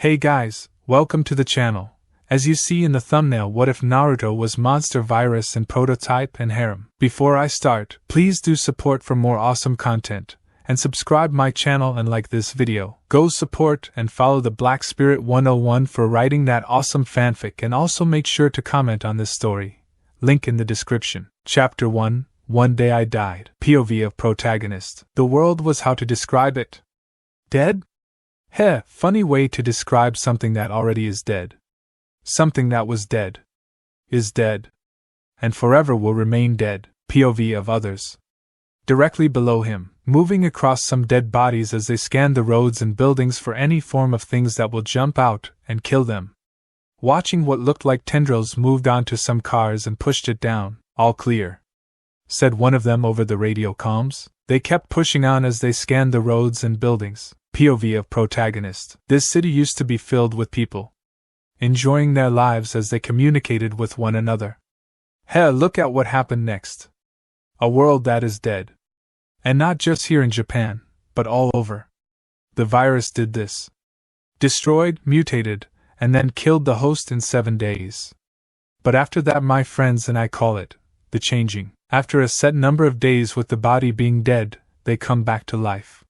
Hey guys, welcome to the channel. As you see in the thumbnail, what if Naruto was Monster Virus in Prototype and Harem? Before I start, please do support for more awesome content, and subscribe my channel and like this video. Go support and follow the BlackSpirit 101 for writing that awesome fanfic, and also make sure to comment on this story. Link in the description. Chapter 1, One Day I Died. POV of protagonist. The world was how to describe it. Dead? Heh, funny way to describe something that already is dead. Something that was dead is dead, and forever will remain dead. POV of others. Directly below him, moving across some dead bodies as they scan the roads and buildings for any form of things that will jump out and kill them. Watching what looked like tendrils moved onto some cars and pushed it down. All clear, said one of them over the radio comms. They kept pushing on as they scanned the roads and buildings. POV of protagonist. This city used to be filled with people, enjoying their lives as they communicated with one another. Hell, look at what happened next. A world that is dead. And not just here in Japan, but all over. The virus did this. Destroyed, mutated, and then killed the host in 7 days. But after that, my friends and I call it the changing. After a set number of days with the body being dead, they come back to life.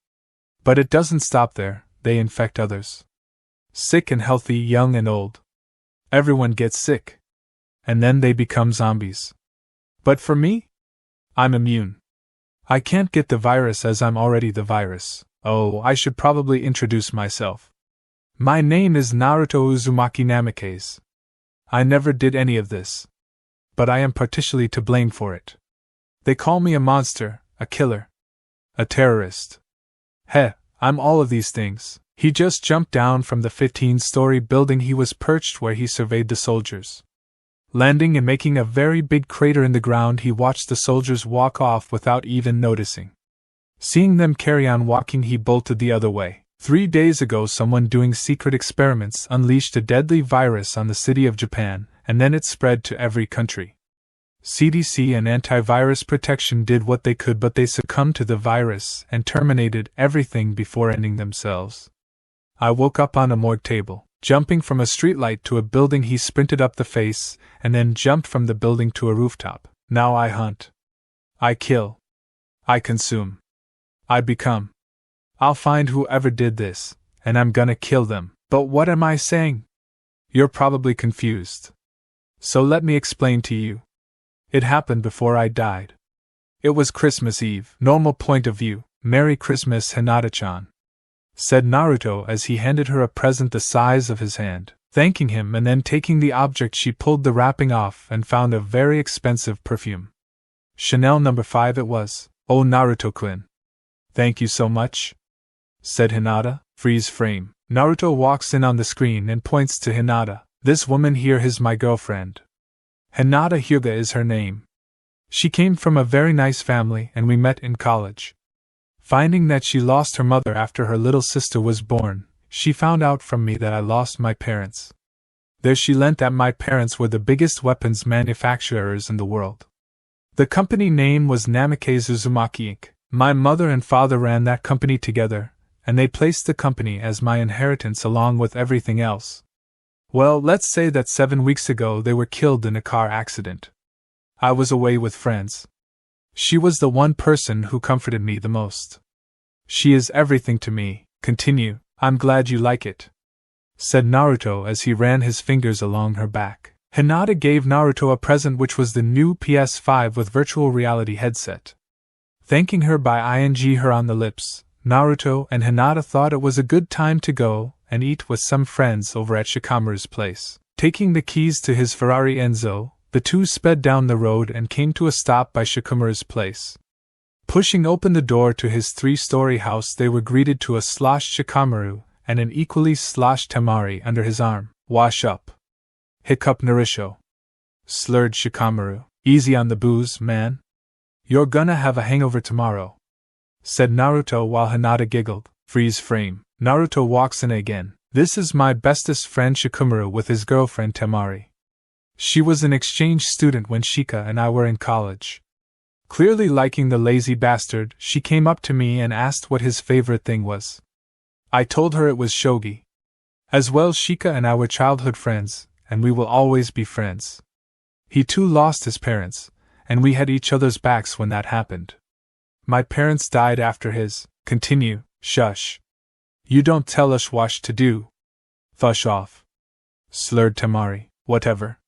But it doesn't stop there, they infect others. Sick and healthy, young and old. Everyone gets sick. And then they become zombies. But for me? I'm immune. I can't get the virus as I'm already the virus. Oh, I should probably introduce myself. My name is Naruto Uzumaki Namikaze. I never did any of this. But I am partially to blame for it. They call me a monster, a killer, a terrorist. Heh, I'm all of these things. He just jumped down from the 15-story building he was perched where he surveyed the soldiers. Landing and making a very big crater in the ground, he watched the soldiers walk off without even noticing. Seeing them carry on walking, he bolted the other way. 3 days ago, someone doing secret experiments unleashed a deadly virus on the city of Japan, and then it spread to every country. CDC and antivirus protection did what they could, but they succumbed to the virus and terminated everything before ending themselves. I woke up on a morgue table. Jumping from a streetlight to a building, he sprinted up the face, and then jumped from the building to a rooftop. Now I hunt. I kill. I consume. I become. I'll find whoever did this, and I'm gonna kill them. But what am I saying? You're probably confused. So let me explain to you. It happened before I died. It was Christmas Eve. Normal point of view. Merry Christmas, Hinata-chan, said Naruto as he handed her a present the size of his hand. Thanking him and then taking the object, she pulled the wrapping off and found a very expensive perfume. Chanel No. 5 it was. Oh, Naruto-kun. Thank you so much, said Hinata. Freeze frame. Naruto walks in on the screen and points to Hinata. This woman here is my girlfriend. Hinata Hyuga is her name. She came from a very nice family and we met in college. Finding that she lost her mother after her little sister was born, she found out from me that I lost my parents. There she learnt that my parents were the biggest weapons manufacturers in the world. The company name was Namikaze Uzumaki Inc. My mother and father ran that company together, and they placed the company as my inheritance along with everything else. Well, let's say that 7 weeks ago they were killed in a car accident. I was away with friends. She was the one person who comforted me the most. She is everything to me. Continue. I'm glad you like it, said Naruto as he ran his fingers along her back. Hinata gave Naruto a present, which was the new PS5 with virtual reality headset. Thanking her by ing her on the lips, Naruto and Hinata thought it was a good time to go and eat with some friends over at Shikamaru's place. Taking the keys to his Ferrari Enzo, the two sped down the road and came to a stop by Shikamaru's place. Pushing open the door to his 3-story house, they were greeted to a sloshed Shikamaru and an equally sloshed Temari under his arm. Wash up, hiccup Naruto, slurred Shikamaru. Easy on the booze, man. You're gonna have a hangover tomorrow, said Naruto while Hinata giggled. Freeze frame. Naruto walks in again. This is my bestest friend Shikamaru with his girlfriend Temari. She was an exchange student when Shika and I were in college. Clearly liking the lazy bastard, she came up to me and asked what his favorite thing was. I told her it was shogi. As well, Shika and I were childhood friends, and we will always be friends. He too lost his parents, and we had each other's backs when that happened. My parents died after his. Continue. Shush. You don't tell us what to do. Fush off. Slurred Temari. Whatever.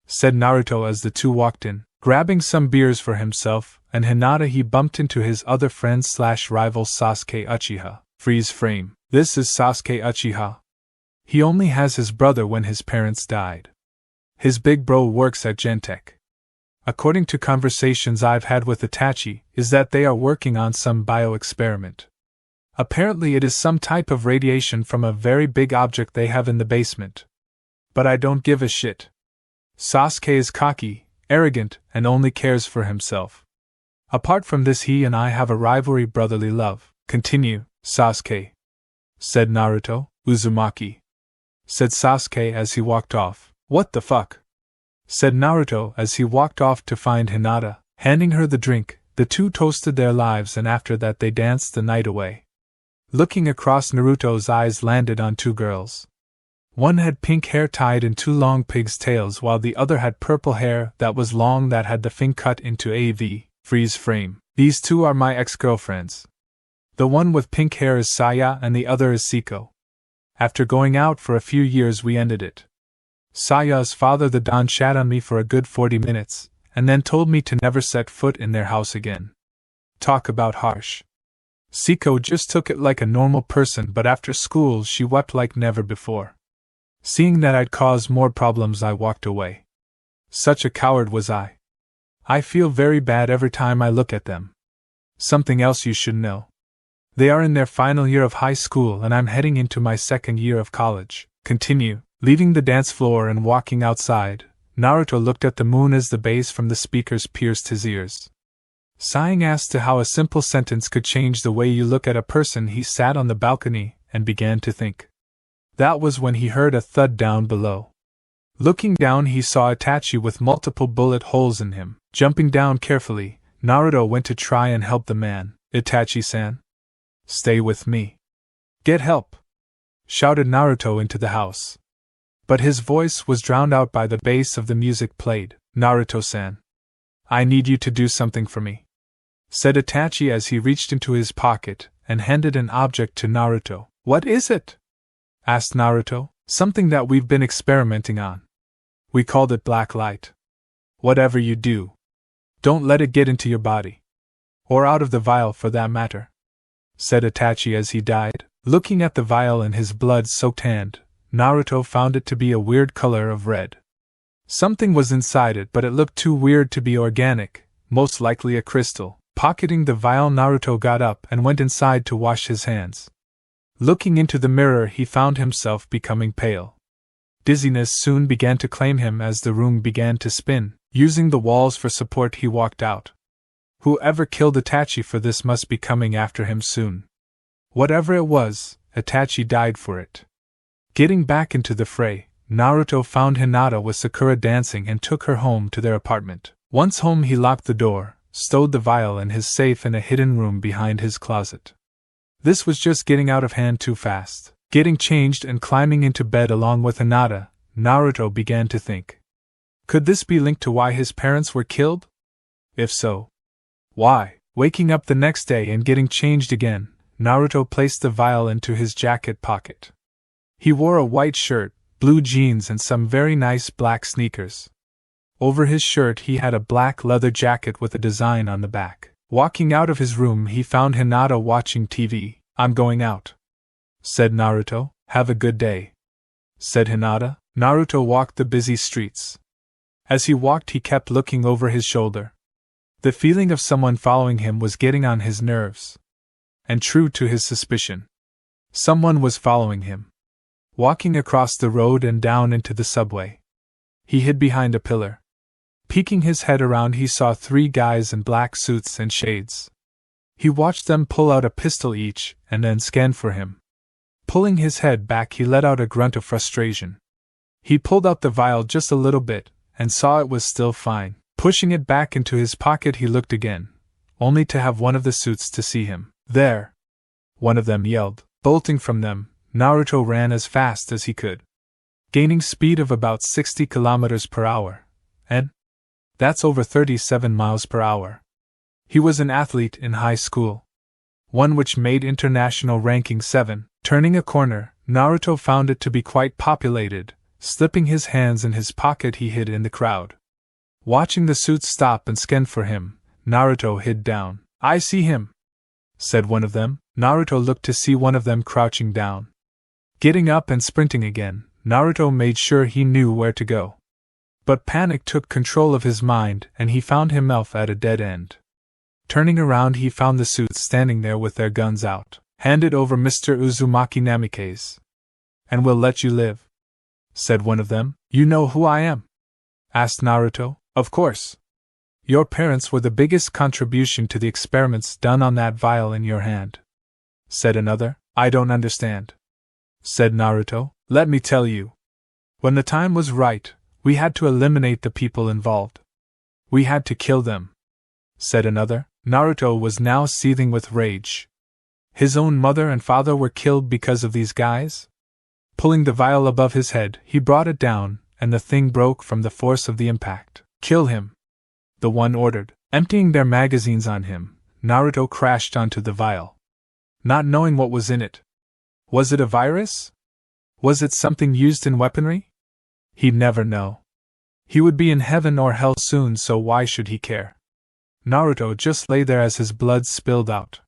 Said Naruto as the two walked in, grabbing some beers for himself, and Hinata he bumped into his other friend / rival Sasuke Uchiha. Freeze frame. This is Sasuke Uchiha. He only has his brother when his parents died. His big bro works at Gentech. According to conversations I've had with Itachi, is that they are working on some bio-experiment. Apparently it is some type of radiation from a very big object they have in the basement. But I don't give a shit. Sasuke is cocky, arrogant, and only cares for himself. Apart from this, he and I have a rivalry brotherly love. Continue, Sasuke. Said Naruto. Uzumaki. Said Sasuke as he walked off. What the fuck? Said Naruto as he walked off to find Hinata, handing her the drink. The two toasted their lives and after that they danced the night away. Looking across, Naruto's eyes landed on two girls. One had pink hair tied in two long pig's tails while the other had purple hair that was long that had the fin cut into a V. Freeze frame. These two are my ex-girlfriends. The one with pink hair is Saya and the other is Siko. After going out for a few years we ended it. Saya's father the Don shat on me for a good 40 minutes, and then told me to never set foot in their house again. Talk about harsh. Siko just took it like a normal person, but after school she wept like never before. Seeing that I'd caused more problems I walked away. Such a coward was I. I feel very bad every time I look at them. Something else you should know. They are in their final year of high school and I'm heading into my second year of college. Continue. Leaving the dance floor and walking outside, Naruto looked at the moon as the bass from the speakers pierced his ears. Sighing as to how a simple sentence could change the way you look at a person, he sat on the balcony and began to think. That was when he heard a thud down below. Looking down, he saw Itachi with multiple bullet holes in him. Jumping down carefully, Naruto went to try and help the man. Itachi-san. Stay with me. Get help! Shouted Naruto into the house. But his voice was drowned out by the bass of the music played. Naruto-san. I need you to do something for me. Said Itachi as he reached into his pocket and handed an object to Naruto. What is it? Asked Naruto. Something that we've been experimenting on. We called it black light. Whatever you do, don't let it get into your body. Or out of the vial for that matter. Said Itachi as he died. Looking at the vial in his blood-soaked hand, Naruto found it to be a weird color of red. Something was inside it, but it looked too weird to be organic, most likely a crystal. Pocketing the vial, Naruto got up and went inside to wash his hands. Looking into the mirror, he found himself becoming pale. Dizziness soon began to claim him as the room began to spin. Using the walls for support, he walked out. Whoever killed Itachi for this must be coming after him soon. Whatever it was, Itachi died for it. Getting back into the fray, Naruto found Hinata with Sakura dancing and took her home to their apartment. Once home, he locked the door, stowed the vial in his safe in a hidden room behind his closet. This was just getting out of hand too fast. Getting changed and climbing into bed along with Hinata, Naruto began to think. Could this be linked to why his parents were killed? If so, why? Waking up the next day and getting changed again, Naruto placed the vial into his jacket pocket. He wore a white shirt, blue jeans and some very nice black sneakers. Over his shirt he had a black leather jacket with a design on the back. Walking out of his room, he found Hinata watching TV. I'm going out, said Naruto. Have a good day, said Hinata. Naruto walked the busy streets. As he walked, he kept looking over his shoulder. The feeling of someone following him was getting on his nerves. And true to his suspicion, someone was following him. Walking across the road and down into the subway, he hid behind a pillar. Peeking his head around, he saw 3 guys in black suits and shades. He watched them pull out a pistol each, and then scan for him. Pulling his head back, he let out a grunt of frustration. He pulled out the vial just a little bit, and saw it was still fine. Pushing it back into his pocket, he looked again, only to have one of the suits to see him. There! One of them yelled. Bolting from them, Naruto ran as fast as he could, gaining speed of about 60 kilometers per hour, and that's over 37 miles per hour. He was an athlete in high school, one which made international ranking 7. Turning a corner, Naruto found it to be quite populated. Slipping his hands in his pocket, he hid in the crowd. Watching the suits stop and scan for him, Naruto hid down. "I see him," said one of them. Naruto looked to see one of them crouching down. Getting up and sprinting again, Naruto made sure he knew where to go. But panic took control of his mind, and he found himself at a dead end. Turning around, he found the suits standing there with their guns out. "Hand it over, Mr. Uzumaki Namikaze, and we'll let you live," said one of them. "You know who I am?" asked Naruto. "Of course. Your parents were the biggest contribution to the experiments done on that vial in your hand," said another. "I don't understand," said Naruto. "Let me tell you. When the time was right, we had to eliminate the people involved. We had to kill them," said another. Naruto was now seething with rage. His own mother and father were killed because of these guys? Pulling the vial above his head, he brought it down, and the thing broke from the force of the impact. "Kill him," the one ordered. Emptying their magazines on him, Naruto crashed onto the vial, not knowing what was in it. Was it a virus? Was it something used in weaponry? He'd never know. He would be in heaven or hell soon, so why should he care? Naruto just lay there as his blood spilled out.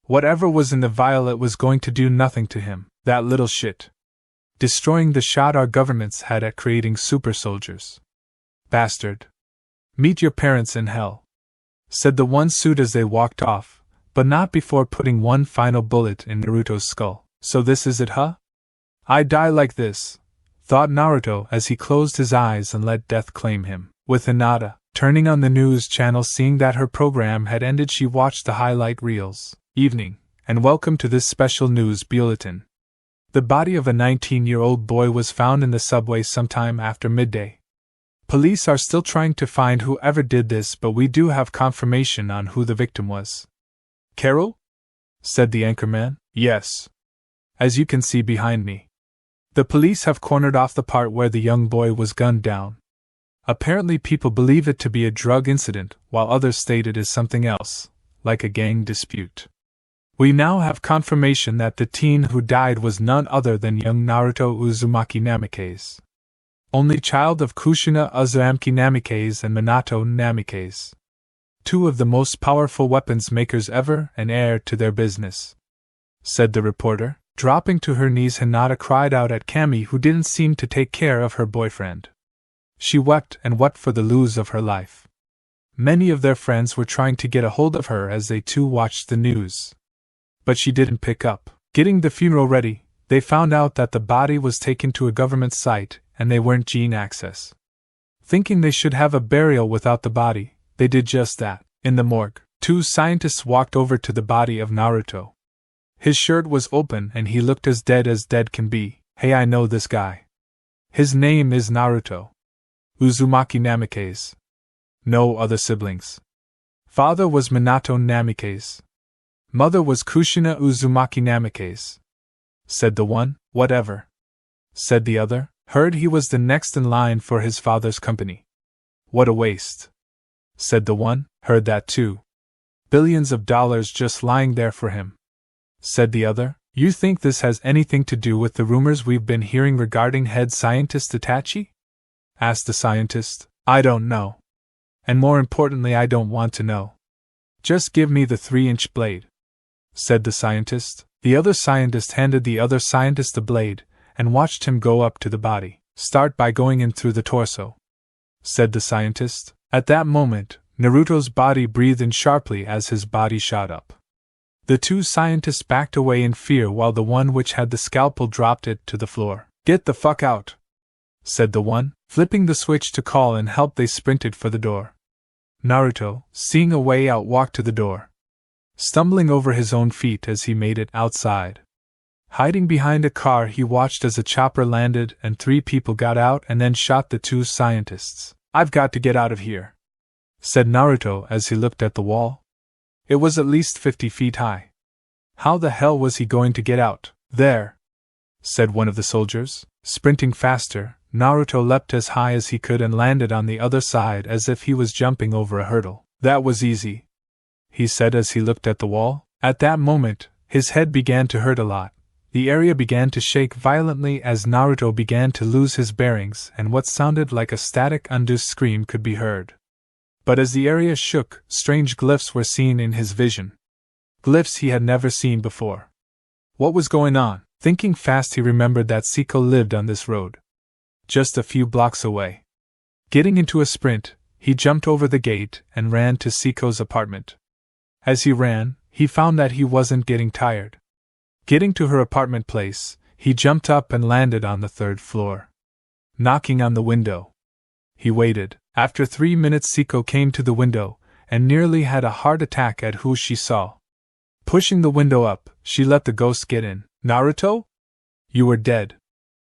Whatever was in the vial, it was going to do nothing to him, that little shit. Destroying the shot our governments had at creating super soldiers. "Bastard. Meet your parents in hell," said the one suit as they walked off, but not before putting one final bullet in Naruto's skull. "So this is it, huh? I die like this," thought Naruto as he closed his eyes and let death claim him. With Hinata turning on the news channel, seeing that her program had ended, she watched the highlight reels. "Evening, and welcome to this special news bulletin. The body of a 19-year-old boy was found in the subway sometime after midday. Police are still trying to find whoever did this, but we do have confirmation on who the victim was." "Carol?" said the anchorman. "Yes. As you can see behind me. The police have cornered off the part where the young boy was gunned down. Apparently people believe it to be a drug incident, while others state it is something else, like a gang dispute. We now have confirmation that the teen who died was none other than young Naruto Uzumaki Namikaze, only child of Kushina Uzumaki Namikaze and Minato Namikaze, two of the most powerful weapons makers ever and heir to their business," said the reporter. Dropping to her knees, Hinata cried out at Kami, who didn't seem to take care of her boyfriend. She wept and wept for the lose of her life. Many of their friends were trying to get a hold of her as they too watched the news, but she didn't pick up. Getting the funeral ready, they found out that the body was taken to a government site and they weren't gene access. Thinking they should have a burial without the body, they did just that. In the morgue, two scientists walked over to the body of Naruto. His shirt was open and he looked as dead can be. "Hey, I know this guy. His name is Naruto Uzumaki Namikaze. No other siblings. Father was Minato Namikaze. Mother was Kushina Uzumaki Namikaze," said the one. "Whatever," said the other. "Heard he was the next in line for his father's company." "What a waste," said the one. "Heard that too. Billions of dollars just lying there for him," said the other. "You think this has anything to do with the rumors we've been hearing regarding head scientist Itachi?" asked the scientist. "I don't know. And more importantly, I don't want to know. Just give me the 3-inch blade," said the scientist. The other scientist handed the other scientist the blade, and watched him go up to the body. "Start by going in through the torso," said the scientist. At that moment, Naruto's body breathed in sharply as his body shot up. The two scientists backed away in fear while the one which had the scalpel dropped it to the floor. "Get the fuck out," said the one. Flipping the switch to call and help, they sprinted for the door. Naruto, seeing a way out, walked to the door, stumbling over his own feet as he made it outside. Hiding behind a car, he watched as a chopper landed and 3 people got out and then shot the 2 scientists. "I've got to get out of here," said Naruto as he looked at the wall. It was at least 50 feet high. How the hell was he going to get out? There! said one of the soldiers. Sprinting faster, Naruto leapt as high as he could and landed on the other side as if he was jumping over a hurdle. That was easy, he said as he looked at the wall. At that moment, his head began to hurt a lot. The area began to shake violently as Naruto began to lose his bearings, and what sounded like a static induced scream could be heard. But as the area shook, strange glyphs were seen in his vision. Glyphs he had never seen before. What was going on? Thinking fast, he remembered that Siko lived on this road, just a few blocks away. Getting into a sprint, he jumped over the gate and ran to Siko's apartment. As he ran, he found that he wasn't getting tired. Getting to her apartment place, he jumped up and landed on the 3rd floor. Knocking on the window. He waited. After 3 minutes, Siko came to the window and nearly had a heart attack at who she saw. Pushing the window up, she let the ghost get in. Naruto? You were dead,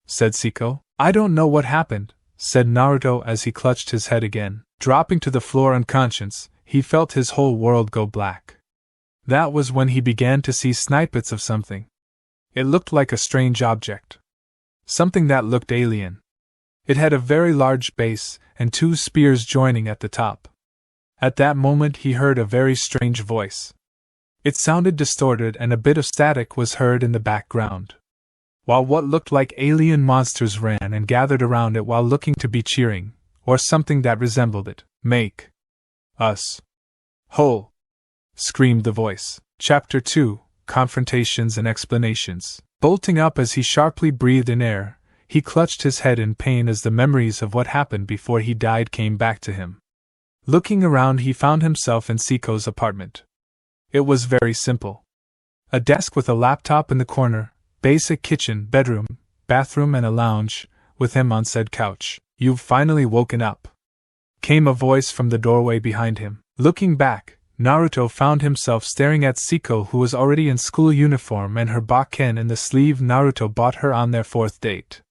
said Siko. I don't know what happened, said Naruto as he clutched his head again. Dropping to the floor unconscious, he felt his whole world go black. That was when he began to see snippets of something. It looked like a strange object. Something that looked alien. It had a very large base and 2 spears joining at the top. At that moment he heard a very strange voice. It sounded distorted and a bit of static was heard in the background, while what looked like alien monsters ran and gathered around it while looking to be cheering, or something that resembled it. Make us whole, screamed the voice. Chapter 2, Confrontations and Explanations. Bolting up as he sharply breathed in air, he clutched his head in pain as the memories of what happened before he died came back to him. Looking around, he found himself in Siko's apartment. It was very simple. A desk with a laptop in the corner, basic kitchen, bedroom, bathroom and a lounge, with him on said couch. You've finally woken up, came a voice from the doorway behind him. Looking back, Naruto found himself staring at Siko, who was already in school uniform and her bakken in the sleeve Naruto bought her on their 4th date.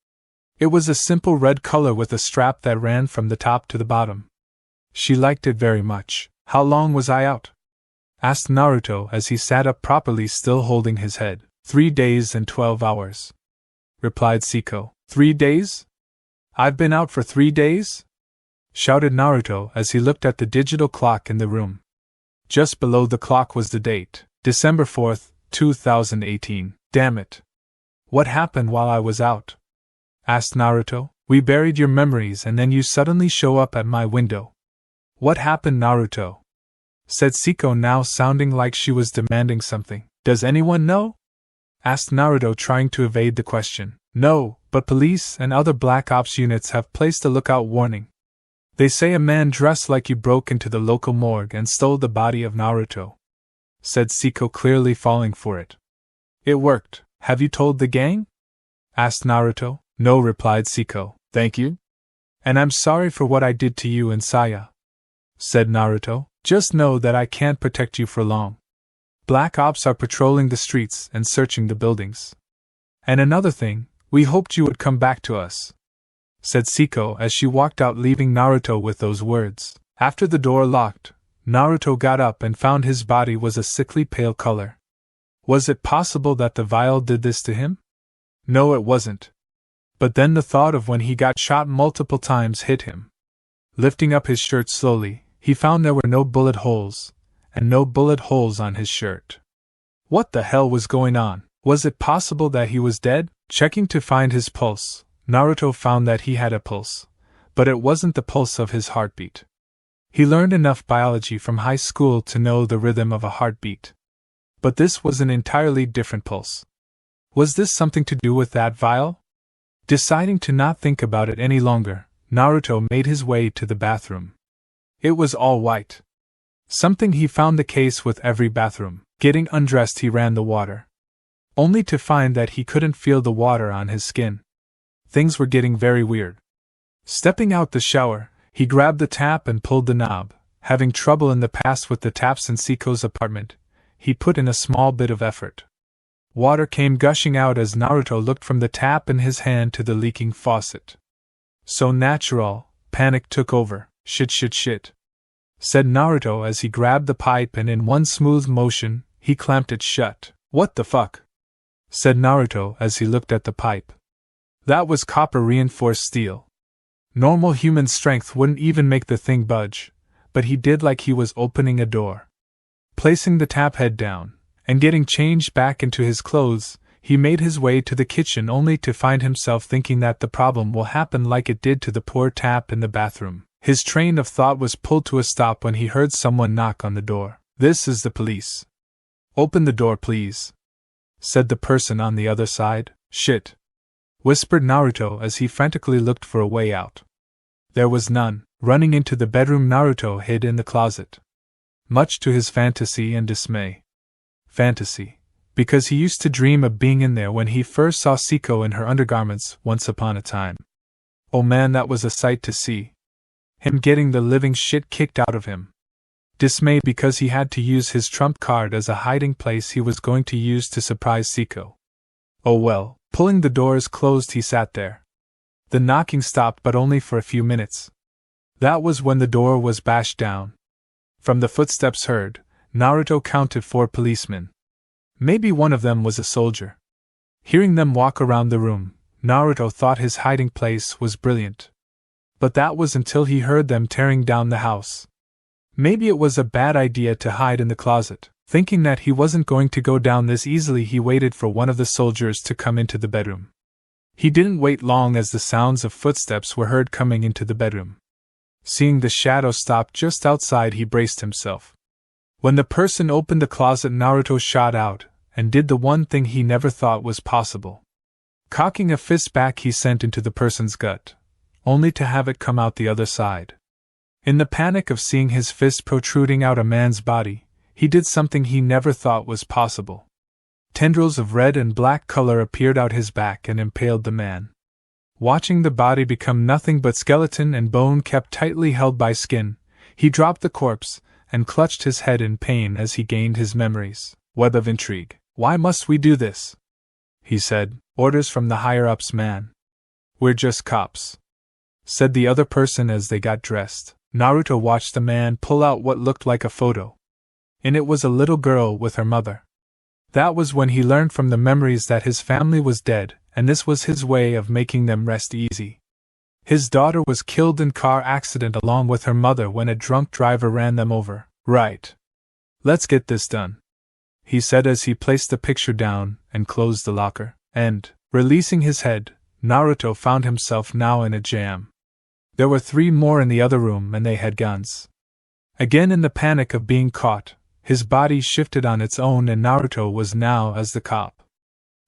It was a simple red color with a strap that ran from the top to the bottom. She liked it very much. How long was I out? Asked Naruto as he sat up properly, still holding his head. 3 days and 12 hours. Replied Siko. 3 days? I've been out for 3 days? Shouted Naruto as he looked at the digital clock in the room. Just below the clock was the date, December 4th, 2018. Damn it. What happened while I was out? Asked Naruto. We buried your memories and then you suddenly show up at my window. What happened, Naruto? Said Siko, now sounding like she was demanding something. Does anyone know? Asked Naruto, trying to evade the question. No, but police and other Black Ops units have placed a lookout warning. They say a man dressed like you broke into the local morgue and stole the body of Naruto. Said Siko, clearly falling for it. It worked. Have you told the gang? Asked Naruto. No, replied Siko. Thank you. And I'm sorry for what I did to you and Saya. Said Naruto. Just know that I can't protect you for long. Black Ops are patrolling the streets and searching the buildings. And another thing, we hoped you would come back to us. Said Siko as she walked out, leaving Naruto with those words. After the door locked, Naruto got up and found his body was a sickly pale color. Was it possible that the vial did this to him? No, it wasn't. But then the thought of when he got shot multiple times hit him. Lifting up his shirt slowly, he found there were no bullet holes, and no bullet holes on his shirt. What the hell was going on? Was it possible that he was dead? Checking to find his pulse, Naruto found that he had a pulse, but it wasn't the pulse of his heartbeat. He learned enough biology from high school to know the rhythm of a heartbeat. But this was an entirely different pulse. Was this something to do with that vial? Deciding to not think about it any longer, Naruto made his way to the bathroom. It was all white. Something he found the case with every bathroom. Getting undressed, he ran the water, only to find that he couldn't feel the water on his skin. Things were getting very weird. Stepping out the shower, he grabbed the tap and pulled the knob. Having trouble in the past with the taps in Siko's apartment, he put in a small bit of effort. Water came gushing out as Naruto looked from the tap in his hand to the leaking faucet. So natural, panic took over. Shit, said Naruto as he grabbed the pipe and in one smooth motion, he clamped it shut. What the fuck? said Naruto as he looked at the pipe. That was copper-reinforced steel. Normal human strength wouldn't even make the thing budge, but he did like he was opening a door. Placing the tap head down, and getting changed back into his clothes, he made his way to the kitchen only to find himself thinking that the problem will happen like it did to the poor tap in the bathroom. His train of thought was pulled to a stop when he heard someone knock on the door. "This is the police." "Open the door, please," said the person on the other side. "Shit," whispered Naruto as he frantically looked for a way out. There was none. Running into the bedroom, Naruto hid in the closet. Much to his fantasy and dismay. Fantasy, because he used to dream of being in there when he first saw Siko in her undergarments once upon a time. Oh man, that was a sight to see. Him getting the living shit kicked out of him. Dismay because he had to use his trump card as a hiding place he was going to use to surprise Siko. Oh well, pulling the doors closed, he sat there. The knocking stopped, but only for a few minutes. That was when the door was bashed down. From the footsteps heard, Naruto counted 4 policemen. Maybe one of them was a soldier. Hearing them walk around the room, Naruto thought his hiding place was brilliant. But that was until he heard them tearing down the house. Maybe it was a bad idea to hide in the closet. Thinking that he wasn't going to go down this easily, he waited for one of the soldiers to come into the bedroom. He didn't wait long as the sounds of footsteps were heard coming into the bedroom. Seeing the shadow stop just outside, he braced himself. When the person opened the closet, Naruto shot out, and did the one thing he never thought was possible. Cocking a fist back, he sent into the person's gut, only to have it come out the other side. In the panic of seeing his fist protruding out a man's body, he did something he never thought was possible. Tendrils of red and black color appeared out his back and impaled the man. Watching the body become nothing but skeleton and bone kept tightly held by skin, he dropped the corpse and clutched his head in pain as he gained his memories. Web of intrigue. "Why must we do this?" he said. "Orders from the higher-ups, man." "We're just cops," said the other person as they got dressed. Naruto watched the man pull out what looked like a photo. In it was a little girl with her mother. That was when he learned from the memories that his family was dead, and this was his way of making them rest easy. His daughter was killed in car accident along with her mother when a drunk driver ran them over. "Right. Let's get this done," he said as he placed the picture down and closed the locker. And, releasing his head, Naruto found himself now in a jam. There were 3 more in the other room and they had guns. Again, in the panic of being caught, his body shifted on its own and Naruto was now as the cop.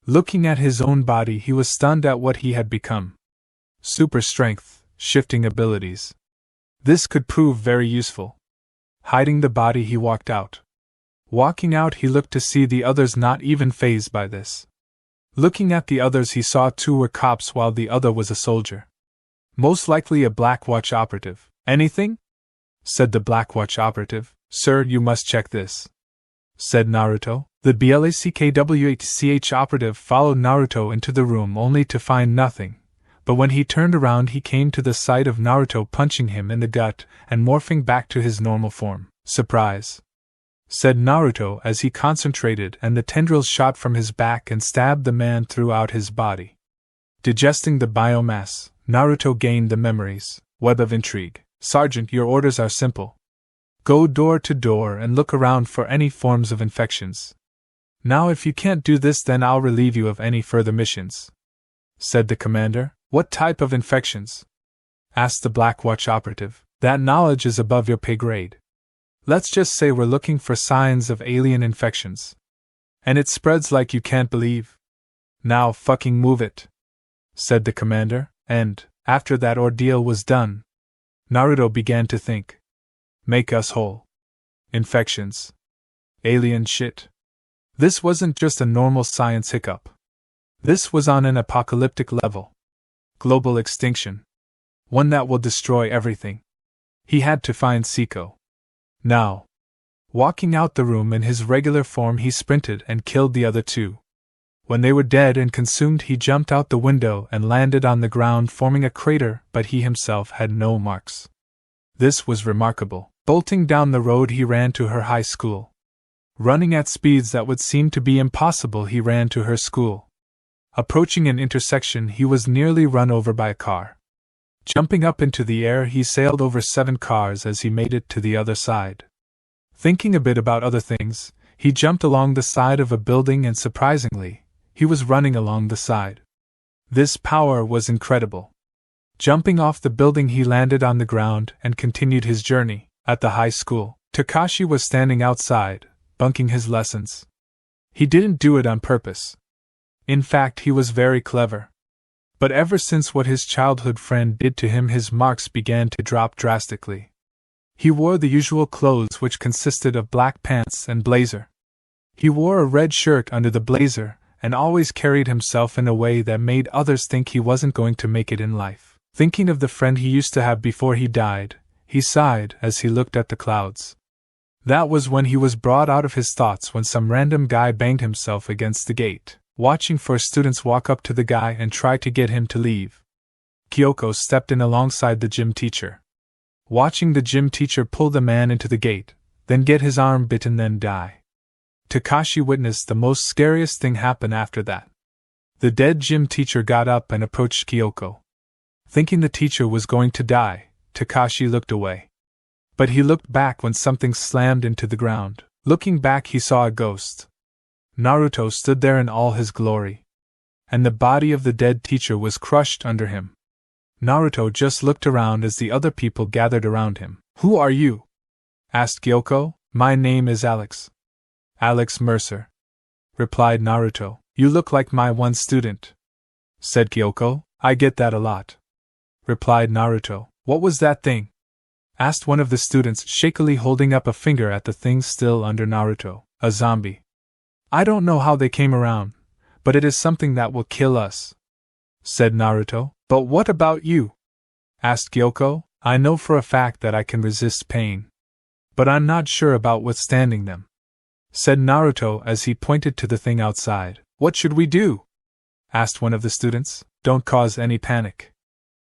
Looking at his own body, he was stunned at what he had become. Super strength, shifting abilities. This could prove very useful. Hiding the body, he walked out. Walking out, he looked to see the others not even fazed by this. Looking at the others, he saw 2 were cops while the other was a soldier. Most likely a Blackwatch operative. "Anything?" said the Blackwatch operative. "Sir, you must check this," said Naruto. The BlackSpirit operative followed Naruto into the room only to find nothing, but when he turned around he came to the sight of Naruto punching him in the gut and morphing back to his normal form. "Surprise," said Naruto as he concentrated and the tendrils shot from his back and stabbed the man throughout his body. Digesting the biomass, Naruto gained the memories. Web of intrigue. "Sergeant, your orders are simple. Go door to door and look around for any forms of infections. Now if you can't do this, then I'll relieve you of any further missions," said the commander. "What type of infections?" asked the Blackwatch operative. "That knowledge is above your pay grade. Let's just say we're looking for signs of alien infections. And it spreads like you can't believe." "Now fucking move it," said the commander, and, after that ordeal was done, Naruto began to think. Make us whole. Infections. Alien shit. This wasn't just a normal science hiccup. This was on an apocalyptic level. Global extinction. One that will destroy everything. He had to find Siko. Now. Walking out the room in his regular form, he sprinted and killed the other 2. When they were dead and consumed, he jumped out the window and landed on the ground, forming a crater, but he himself had no marks. This was remarkable. Bolting down the road, he ran to her high school. Running at speeds that would seem to be impossible, he ran to her school. Approaching an intersection, he was nearly run over by a car. Jumping up into the air, he sailed over 7 cars as he made it to the other side. Thinking a bit about other things, he jumped along the side of a building and surprisingly, he was running along the side. This power was incredible. Jumping off the building, he landed on the ground and continued his journey. At the high school, Takashi was standing outside, bunking his lessons. He didn't do it on purpose. In fact, he was very clever. But ever since what his childhood friend did to him, his marks began to drop drastically. He wore the usual clothes, which consisted of black pants and blazer. He wore a red shirt under the blazer, and always carried himself in a way that made others think he wasn't going to make it in life. Thinking of the friend he used to have before he died, he sighed as he looked at the clouds. That was when he was brought out of his thoughts when some random guy banged himself against the gate. Watching for students walk up to the guy and try to get him to leave. Kyoko stepped in alongside the gym teacher. Watching the gym teacher pull the man into the gate, then get his arm bitten, then die. Takashi witnessed the most scariest thing happen after that. The dead gym teacher got up and approached Kyoko. Thinking the teacher was going to die, Takashi looked away. But he looked back when something slammed into the ground. Looking back, he saw a ghost. Naruto stood there in all his glory. And the body of the dead teacher was crushed under him. Naruto just looked around as the other people gathered around him. "Who are you?" asked Kyoko. "My name is Alex." "Alex Mercer," replied Naruto. "You look like my one student," said Kyoko. "I get that a lot," replied Naruto. "What was that thing?" asked one of the students, shakily holding up a finger at the thing still under Naruto. "A zombie. I don't know how they came around, but it is something that will kill us," said Naruto. "But what about you?" asked Kyoko. "I know for a fact that I can resist pain, but I'm not sure about withstanding them," said Naruto as he pointed to the thing outside. "What should we do?" asked one of the students. "Don't cause any panic.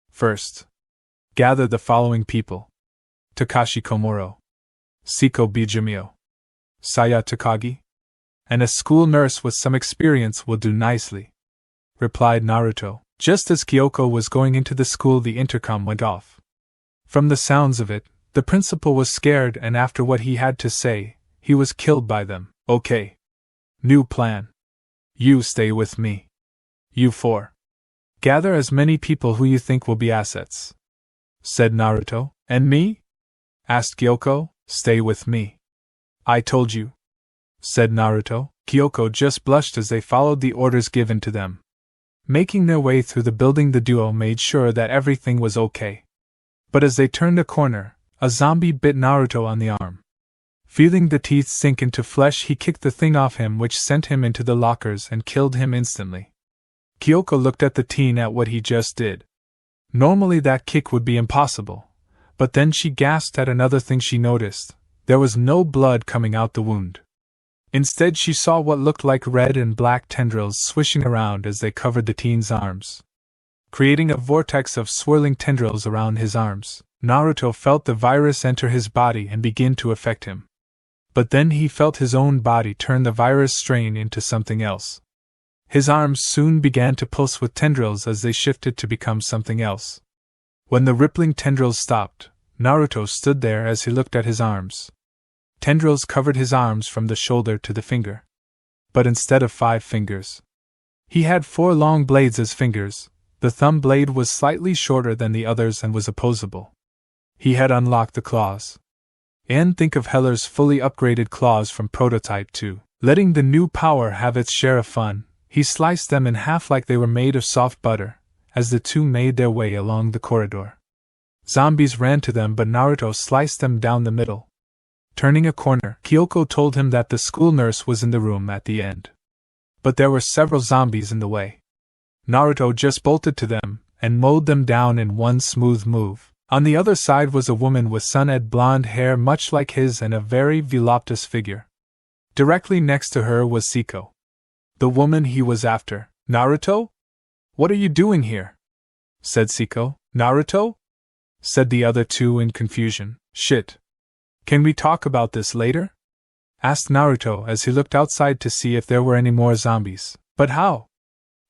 First, gather the following people: Takashi Komuro, Siko Bijimio, Saya Takagi, and a school nurse with some experience will do nicely," replied Naruto. Just as Kyoko was going into the school, the intercom went off. From the sounds of it, the principal was scared, and after what he had to say, he was killed by them. "Okay. New plan. You stay with me. You 4. Gather as many people who you think will be assets," said Naruto. "And me?" asked Kyoko. "Stay with me. I told you," said Naruto. Kyoko just blushed as they followed the orders given to them. Making their way through the building, the duo made sure that everything was okay. But as they turned a corner, a zombie bit Naruto on the arm. Feeling the teeth sink into flesh, he kicked the thing off him, which sent him into the lockers and killed him instantly. Kyoko looked at the teen at what he just did. Normally that kick would be impossible, but then she gasped at another thing she noticed. There was no blood coming out the wound. Instead, she saw what looked like red and black tendrils swishing around as they covered the teen's arms, creating a vortex of swirling tendrils around his arms. Naruto felt the virus enter his body and begin to affect him. But then he felt his own body turn the virus strain into something else. His arms soon began to pulse with tendrils as they shifted to become something else. When the rippling tendrils stopped, Naruto stood there as he looked at his arms. Tendrils covered his arms from the shoulder to the finger. But instead of 5 fingers, he had 4 long blades as fingers. The thumb blade was slightly shorter than the others and was opposable. He had unlocked the claws. And think of Heller's fully upgraded claws from Prototype 2. Letting the new power have its share of fun, he sliced them in half like they were made of soft butter, as the two made their way along the corridor. Zombies ran to them, but Naruto sliced them down the middle. Turning a corner, Kyoko told him that the school nurse was in the room at the end. But there were several zombies in the way. Naruto just bolted to them and mowed them down in one smooth move. On the other side was a woman with sun-ed blonde hair much like his and a very voluptuous figure. Directly next to her was Siko, the woman he was after. "Naruto? What are you doing here?" said Siko. "Naruto?" said the other two in confusion. "Shit. Can we talk about this later?" asked Naruto as he looked outside to see if there were any more zombies. But how?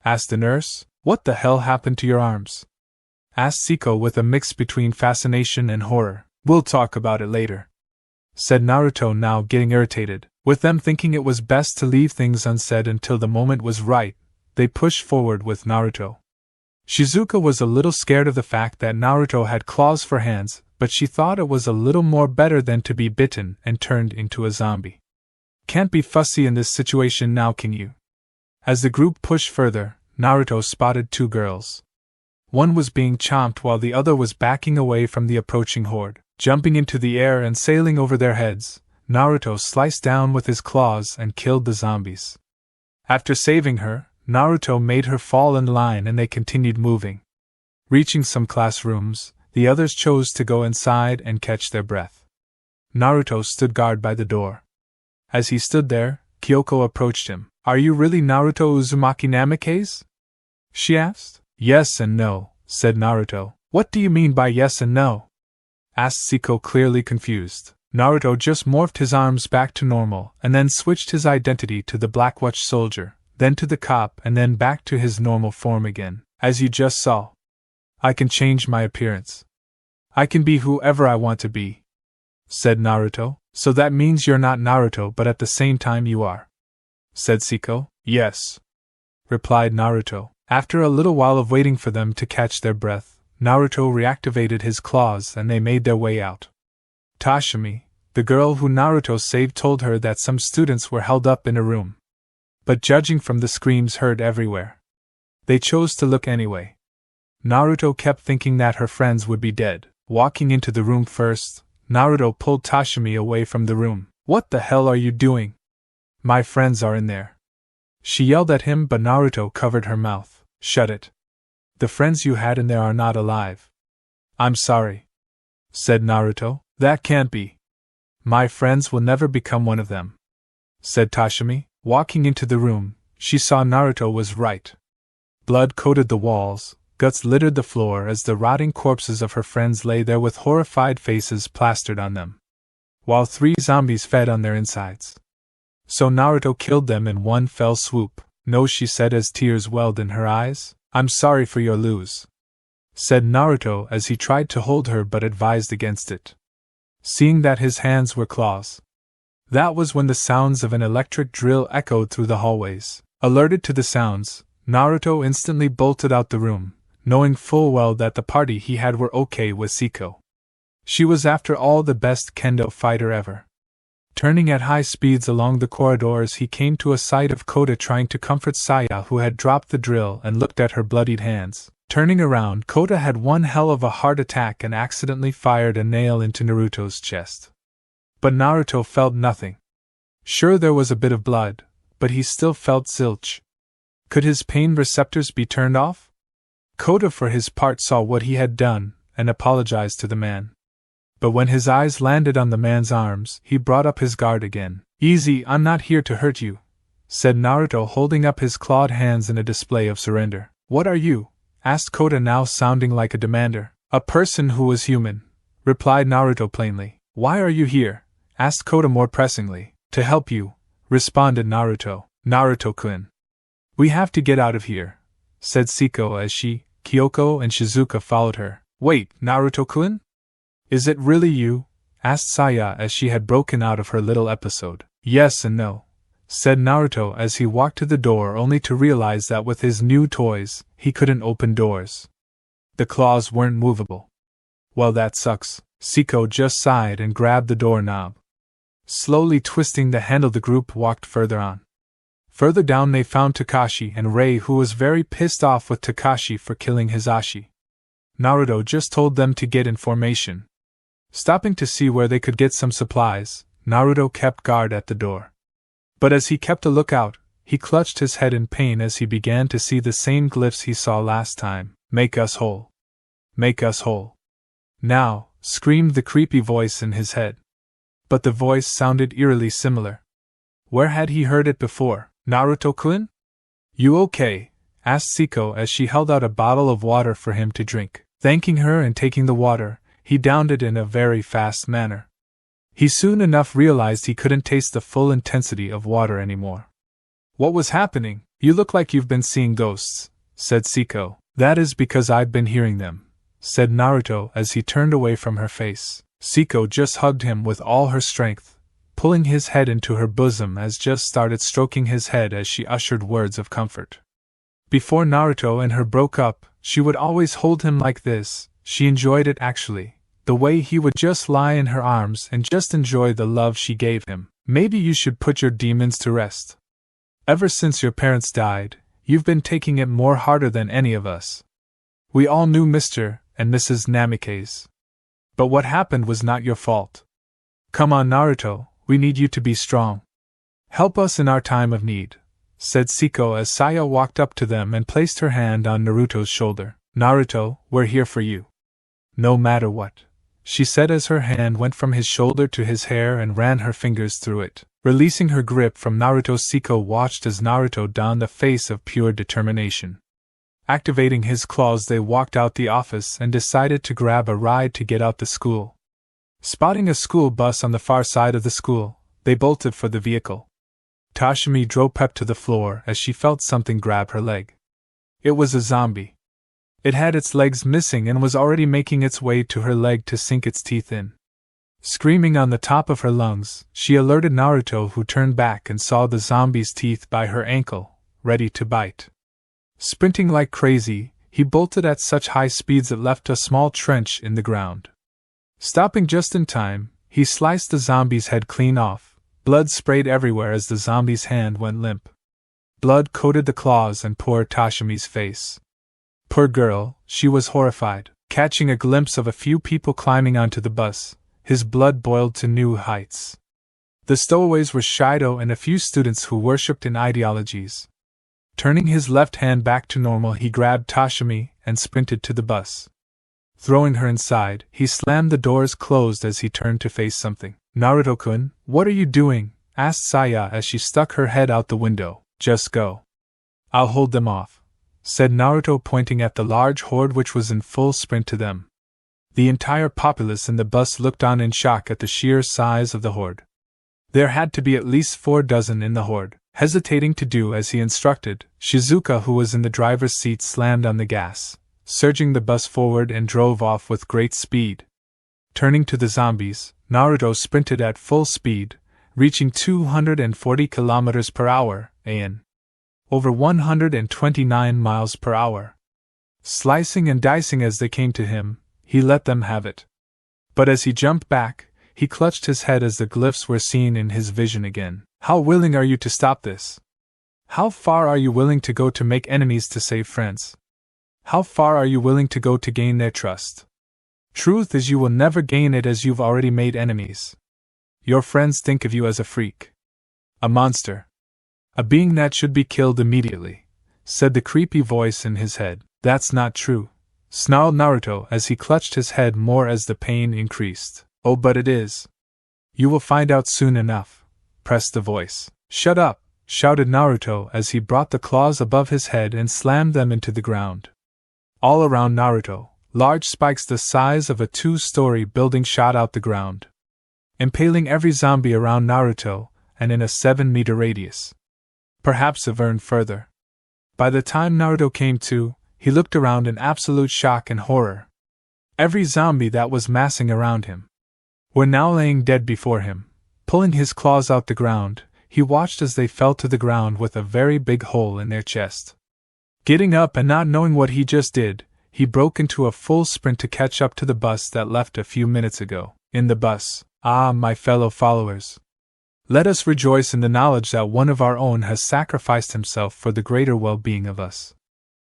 Asked the nurse. What the hell happened to your arms? Asked Siko with a mix between fascination and horror. We'll talk about it later, said Naruto, now getting irritated. With them thinking it was best to leave things unsaid until the moment was right, they pushed forward with Naruto. Shizuka was a little scared of the fact that Naruto had claws for hands, but she thought it was a little more better than to be bitten and turned into a zombie. Can't be fussy in this situation now, can you? As the group pushed further, Naruto spotted two girls. One was being chomped while the other was backing away from the approaching horde. Jumping into the air and sailing over their heads, Naruto sliced down with his claws and killed the zombies. After saving her, Naruto made her fall in line and they continued moving. Reaching some classrooms, the others chose to go inside and catch their breath. Naruto stood guard by the door. As he stood there, Kyoko approached him. Are you really Naruto Uzumaki Namikaze? She asked. Yes and no, said Naruto. What do you mean by yes and no? Asked Siko, clearly confused. Naruto just morphed his arms back to normal and then switched his identity to the Black Watch soldier, then to the cop and then back to his normal form again, as you just saw. I can change my appearance. I can be whoever I want to be, said Naruto. So that means you're not Naruto but at the same time you are, said Siko. Yes, replied Naruto. After a little while of waiting for them to catch their breath, Naruto reactivated his claws and they made their way out. Tashimi, the girl who Naruto saved, told her that some students were held up in a room. But judging from the screams heard everywhere, they chose to look anyway. Naruto kept thinking that her friends would be dead. Walking into the room first, Naruto pulled Tashimi away from the room. What the hell are you doing? My friends are in there. She yelled at him, but Naruto covered her mouth. Shut it. The friends you had in there are not alive. I'm sorry, said Naruto. That can't be. My friends will never become one of them, said Tashimi. Walking into the room, she saw Naruto was right. Blood coated the walls, guts littered the floor as the rotting corpses of her friends lay there with horrified faces plastered on them, while 3 zombies fed on their insides. So Naruto killed them in one fell swoop. No, she said as tears welled in her eyes. I'm sorry for your lose, said Naruto as he tried to hold her but advised against it, seeing that his hands were claws. That was when the sounds of an electric drill echoed through the hallways. Alerted to the sounds, Naruto instantly bolted out the room, knowing full well that the party he had were okay with Siko. She was after all the best kendo fighter ever. Turning at high speeds along the corridors, he came to a sight of Kota trying to comfort Saya, who had dropped the drill and looked at her bloodied hands. Turning around, Kota had one hell of a heart attack and accidentally fired a nail into Naruto's chest. But Naruto felt nothing. Sure, there was a bit of blood, but he still felt zilch. Could his pain receptors be turned off? Kota for his part saw what he had done and apologized to the man. But when his eyes landed on the man's arms, he brought up his guard again. Easy, I'm not here to hurt you, said Naruto, holding up his clawed hands in a display of surrender. What are you? Asked Kota, now sounding like a demander. A person who was human, replied Naruto plainly. Why are you here? Asked Kota more pressingly. To help you, responded Naruto. Naruto-kun. We have to get out of here, said Siko as she, Kyoko and Shizuka followed her. Wait, Naruto-kun? Is it really you? Asked Saya as she had broken out of her little episode. Yes and no, said Naruto as he walked to the door, only to realize that with his new toys, he couldn't open doors. The claws weren't movable. Well, that sucks. Siko just sighed and grabbed the doorknob. Slowly twisting the handle, the group walked further on. Further down they found Takashi and Rei, who was very pissed off with Takashi for killing Hisashi. Naruto just told them to get in formation. Stopping to see where they could get some supplies, Naruto kept guard at the door. But as he kept a lookout, he clutched his head in pain as he began to see the same glyphs he saw last time. Make us whole. Make us whole. Now, screamed the creepy voice in his head. But the voice sounded eerily similar. Where had he heard it before? Naruto-kun? You okay? Asked Siko as she held out a bottle of water for him to drink. Thanking her and taking the water, he downed it in a very fast manner. He soon enough realized he couldn't taste the full intensity of water anymore. What was happening? You look like you've been seeing ghosts, said Siko. That is because I've been hearing them, said Naruto as he turned away from her face. Siko just hugged him with all her strength, pulling his head into her bosom as just started stroking his head as she ushered words of comfort. Before Naruto and her broke up, she would always hold him like this. She enjoyed it actually. The way he would just lie in her arms and just enjoy the love she gave him. Maybe you should put your demons to rest. Ever since your parents died, you've been taking it more harder than any of us. We all knew Mr. and Mrs. Namikaze. But what happened was not your fault. Come on, Naruto, we need you to be strong. Help us in our time of need, said Siko as Saya walked up to them and placed her hand on Naruto's shoulder. Naruto, we're here for you. No matter what, she said as her hand went from his shoulder to his hair and ran her fingers through it. Releasing her grip from Naruto, Siko watched as Naruto donned a face of pure determination. Activating his claws, they walked out the office and decided to grab a ride to get out the school. Spotting a school bus on the far side of the school, they bolted for the vehicle. Tashimi drove Pep to the floor as she felt something grab her leg. It was a zombie. It had its legs missing and was already making its way to her leg to sink its teeth in. Screaming on the top of her lungs, she alerted Naruto, who turned back and saw the zombie's teeth by her ankle, ready to bite. Sprinting like crazy, he bolted at such high speeds it left a small trench in the ground. Stopping just in time, he sliced the zombie's head clean off. Blood sprayed everywhere as the zombie's hand went limp. Blood coated the claws and poor Tashimi's face. Poor girl, she was horrified. Catching a glimpse of a few people climbing onto the bus, his blood boiled to new heights. The stowaways were Shido and a few students who worshipped in ideologies. Turning his left hand back to normal, he grabbed Tashimi and sprinted to the bus. Throwing her inside, he slammed the doors closed as he turned to face something. Naruto-kun, what are you doing? Asked Saya as she stuck her head out the window. Just go. I'll hold them off, said Naruto, pointing at the large horde which was in full sprint to them. The entire populace in the bus looked on in shock at the sheer size of the horde. There had to be at least 4 dozen in the horde. Hesitating to do as he instructed, Shizuka, who was in the driver's seat, slammed on the gas, surging the bus forward and drove off with great speed. Turning to the zombies, Naruto sprinted at full speed, reaching 240 kilometers per hour, an over 129 miles per hour. Slicing and dicing as they came to him, he let them have it. But as he jumped back, he clutched his head as the glyphs were seen in his vision again. How willing are you to stop this? How far are you willing to go to make enemies to save friends? How far are you willing to go to gain their trust? Truth is, you will never gain it as you've already made enemies. Your friends think of you as a freak. A monster. A being that should be killed immediately, said the creepy voice in his head. That's not true, snarled Naruto as he clutched his head more as the pain increased. Oh, but it is. You will find out soon enough, pressed the voice. Shut up, shouted Naruto as he brought the claws above his head and slammed them into the ground. All around Naruto, large spikes the size of a 2-story building shot out the ground, impaling every zombie around Naruto and in a 7-meter radius. Perhaps a vern further. By the time Naruto came to, he looked around in absolute shock and horror. Every zombie that was massing around him were now laying dead before him. Pulling his claws out the ground, he watched as they fell to the ground with a very big hole in their chest. Getting up and not knowing what he just did, he broke into a full sprint to catch up to the bus that left a few minutes ago. In the bus, ah, my fellow followers, let us rejoice in the knowledge that one of our own has sacrificed himself for the greater well-being of us.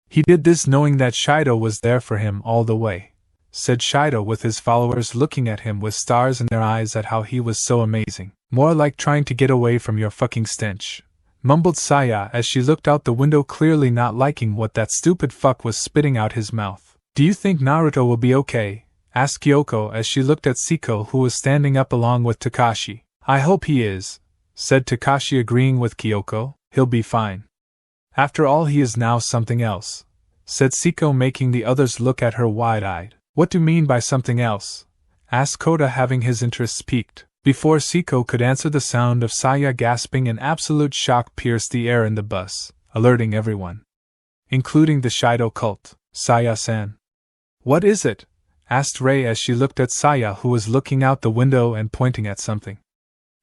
He did this knowing that Shido was there for him all the way, said Shido, with his followers looking at him with stars in their eyes at how he was so amazing. More like trying to get away from your fucking stench, mumbled Saya as she looked out the window, clearly not liking what that stupid fuck was spitting out his mouth. Do you think Naruto will be okay? Asked Kyoko as she looked at Siko, who was standing up along with Takashi. I hope he is, said Takashi, agreeing with Kyoko. He'll be fine. After all, he is now something else, said Siko, making the others look at her wide-eyed. What do you mean by something else? Asked Kota, having his interests piqued. Before Siko could answer, the sound of Saya gasping in absolute shock pierced the air in the bus, alerting everyone, including the Shido cult. Saya-san. What is it? Asked Rei as she looked at Saya, who was looking out the window and pointing at something.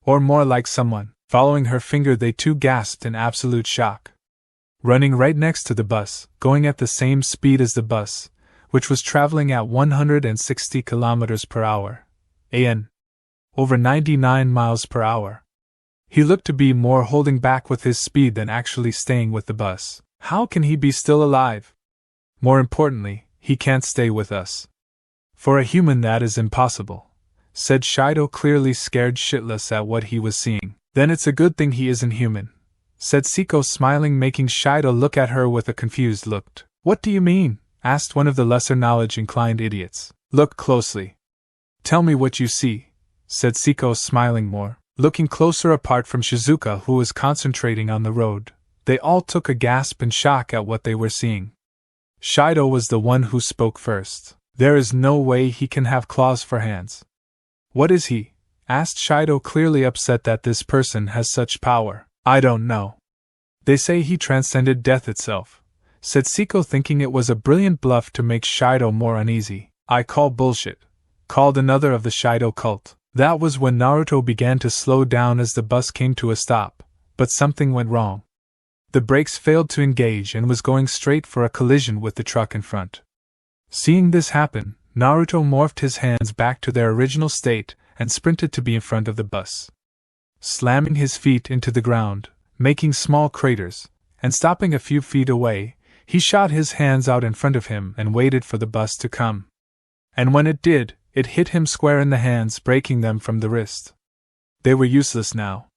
Or more like someone. Following her finger, they too gasped in absolute shock. Running right next to the bus, going at the same speed as the bus, which was traveling at 160 kilometers per hour. AN. Over 99 miles per hour. He looked to be more holding back with his speed than actually staying with the bus. How can he be still alive? More importantly, he can't stay with us. For a human, that is impossible, said Shido, clearly scared shitless at what he was seeing. Then it's a good thing he isn't human, said Siko, smiling, making Shido look at her with a confused look. What do you mean? Asked one of the lesser knowledge-inclined idiots. Look closely. Tell me what you see, said Siko, smiling more. Looking closer apart from Shizuka, who was concentrating on the road, they all took a gasp in shock at what they were seeing. Shido was the one who spoke first. There is no way he can have claws for hands. What is he? Asked Shido, clearly upset that this person has such power. I don't know. They say he transcended death itself, said Siko, thinking it was a brilliant bluff to make Shido more uneasy. I call bullshit, called another of the Shido cult. That was when Naruto began to slow down as the bus came to a stop, but something went wrong. The brakes failed to engage and was going straight for a collision with the truck in front. Seeing this happen, Naruto morphed his hands back to their original state and sprinted to be in front of the bus. Slamming his feet into the ground, making small craters, and stopping a few feet away, he shot his hands out in front of him and waited for the bus to come. And when it did, it hit him square in the hands, breaking them from the wrist. They were useless now.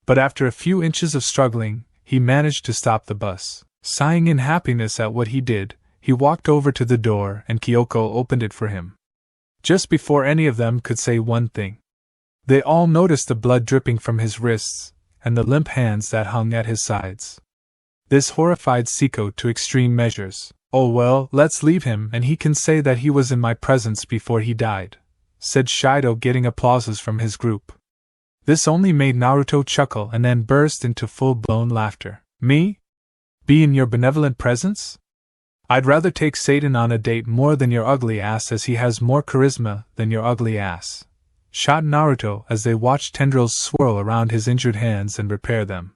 But after a few inches of struggling, he managed to stop the bus. Sighing in happiness at what he did, he walked over to the door and Kyoko opened it for him. Just before any of them could say one thing, they all noticed the blood dripping from his wrists and the limp hands that hung at his sides. This horrified Siko to extreme measures. Oh well, let's leave him and he can say that he was in my presence before he died, said Shido, getting applauses from his group. This only made Naruto chuckle and then burst into full-blown laughter. Me? Be in your benevolent presence? I'd rather take Satan on a date more than your ugly ass, as he has more charisma than your ugly ass, shot Naruto as they watched tendrils swirl around his injured hands and repair them.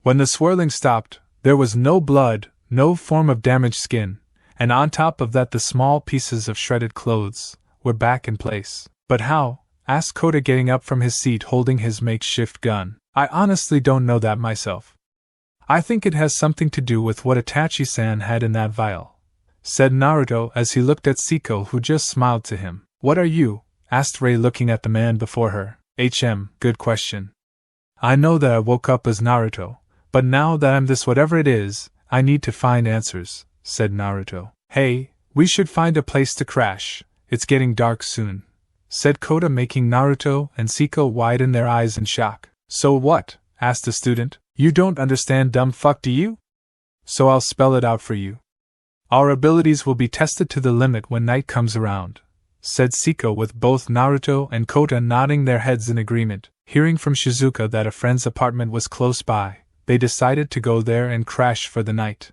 When the swirling stopped, there was no blood, no form of damaged skin, and on top of that the small pieces of shredded clothes were back in place. But how? Asked Kota, getting up from his seat holding his makeshift gun. I honestly don't know that myself. I think it has something to do with what Itachi-san had in that vial, said Naruto as he looked at Siko, who just smiled to him. What are you? Asked Rei, looking at the man before her. Good question. I know that I woke up as Naruto, but now that I'm this whatever it is, I need to find answers, said Naruto. Hey, we should find a place to crash, it's getting dark soon, said Kota, making Naruto and Siko widen their eyes in shock. So what? Asked the student. You don't understand, dumb fuck, do you? So I'll spell it out for you. Our abilities will be tested to the limit when night comes around, said Siko, with both Naruto and Kota nodding their heads in agreement. Hearing from Shizuka that a friend's apartment was close by, they decided to go there and crash for the night.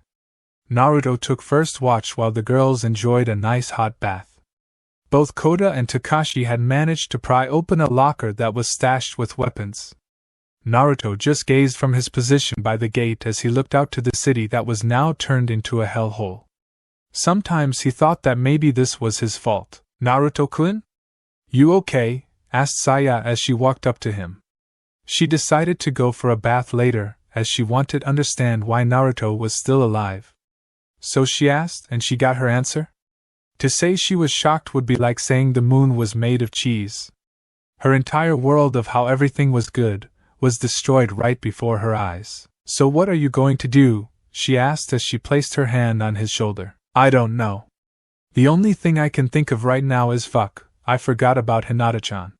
Naruto took first watch while the girls enjoyed a nice hot bath. Both Kota and Takashi had managed to pry open a locker that was stashed with weapons. Naruto just gazed from his position by the gate as he looked out to the city that was now turned into a hellhole. Sometimes he thought that maybe this was his fault. Naruto-kun? You okay? Asked Saya as she walked up to him. She decided to go for a bath later, as she wanted to understand why Naruto was still alive. So she asked, and she got her answer? To say she was shocked would be like saying the moon was made of cheese. Her entire world of how everything was good was destroyed right before her eyes. So what are you going to do? She asked as she placed her hand on his shoulder. I don't know. The only thing I can think of right now is fuck, I forgot about Hinata-chan.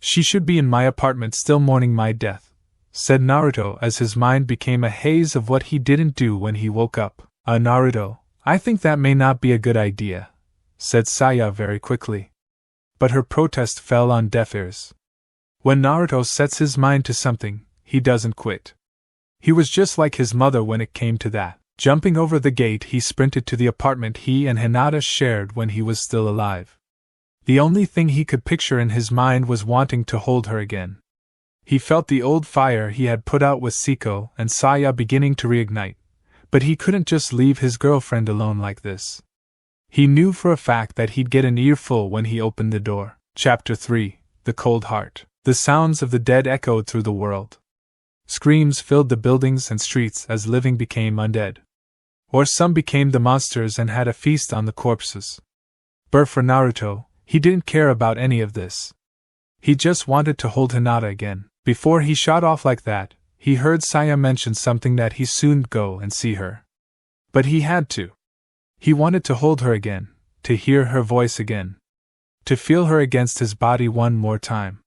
She should be in my apartment still mourning my death, said Naruto as his mind became a haze of what he didn't do when he woke up. Naruto, I think that may not be a good idea, said Saya very quickly. But her protest fell on deaf ears. When Naruto sets his mind to something, he doesn't quit. He was just like his mother when it came to that. Jumping over the gate, he sprinted to the apartment he and Hinata shared when he was still alive. The only thing he could picture in his mind was wanting to hold her again. He felt the old fire he had put out with Siko and Saya beginning to reignite, but he couldn't just leave his girlfriend alone like this. He knew for a fact that he'd get an earful when he opened the door. Chapter 3: The Cold Heart. The sounds of the dead echoed through the world. Screams filled the buildings and streets as living became undead. Or some became the monsters and had a feast on the corpses. But for Naruto, he didn't care about any of this. He just wanted to hold Hinata again. Before he shot off like that, he heard Saya mention something that he soon'd go and see her. But he had to. He wanted to hold her again, to hear her voice again, to feel her against his body one more time.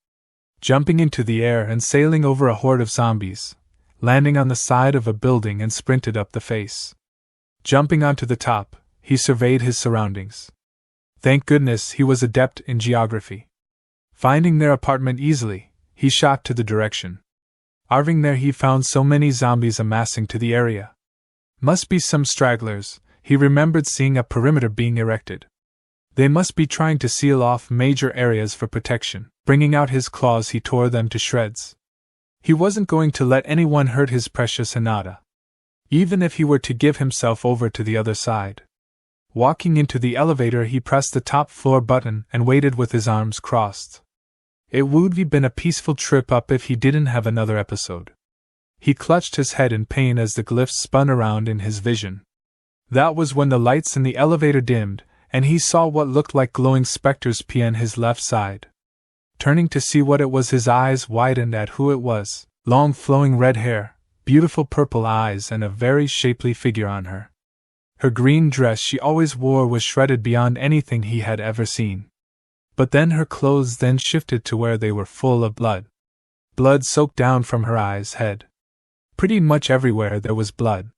Jumping into the air and sailing over a horde of zombies, landing on the side of a building and sprinted up the face. Jumping onto the top, he surveyed his surroundings. Thank goodness he was adept in geography. Finding their apartment easily, he shot to the direction. Arriving there, he found so many zombies amassing to the area. Must be some stragglers. He remembered seeing a perimeter being erected. They must be trying to seal off major areas for protection. Bringing out his claws, he tore them to shreds. He wasn't going to let anyone hurt his precious Hinata, even if he were to give himself over to the other side. Walking into the elevator, he pressed the top floor button and waited with his arms crossed. It would have been a peaceful trip up if he didn't have another episode. He clutched his head in pain as the glyphs spun around in his vision. That was when the lights in the elevator dimmed, and he saw what looked like glowing specters on his left side. Turning to see what it was, his eyes widened at who it was. Long flowing red hair, beautiful purple eyes, and a very shapely figure on her. Her green dress she always wore was shredded beyond anything he had ever seen. But then her clothes then shifted to where they were full of blood. Blood soaked down from her eyes, head. Pretty much everywhere there was blood.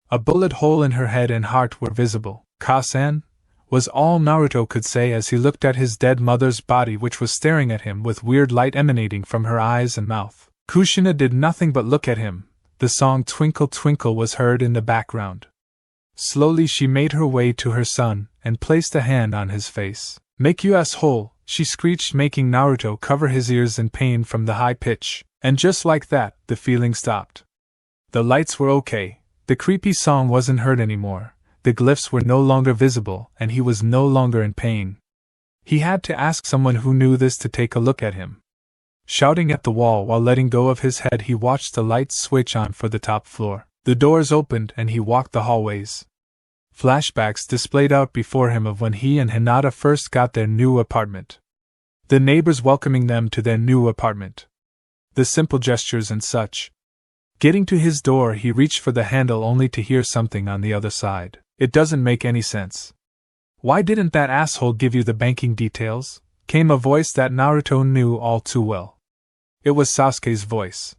A bullet hole in her head and heart were visible. "Ka-san?" was all Naruto could say as he looked at his dead mother's body, which was staring at him with weird light emanating from her eyes and mouth. Kushina did nothing but look at him. The song Twinkle Twinkle was heard in the background. Slowly she made her way to her son and placed a hand on his face. "Make you ass whole," she screeched, making Naruto cover his ears in pain from the high pitch, and just like that, the feeling stopped. The lights were okay, the creepy song wasn't heard anymore. The glyphs were no longer visible, and he was no longer in pain. He had to ask someone who knew this to take a look at him. Shouting at the wall while letting go of his head, he watched the lights switch on for the top floor. The doors opened and he walked the hallways. Flashbacks displayed out before him of when he and Hinata first got their new apartment. The neighbors welcoming them to their new apartment. The simple gestures and such. Getting to his door, he reached for the handle only to hear something on the other side. "It doesn't make any sense. Why didn't that asshole give you the banking details?" came a voice that Naruto knew all too well. It was Sasuke's voice.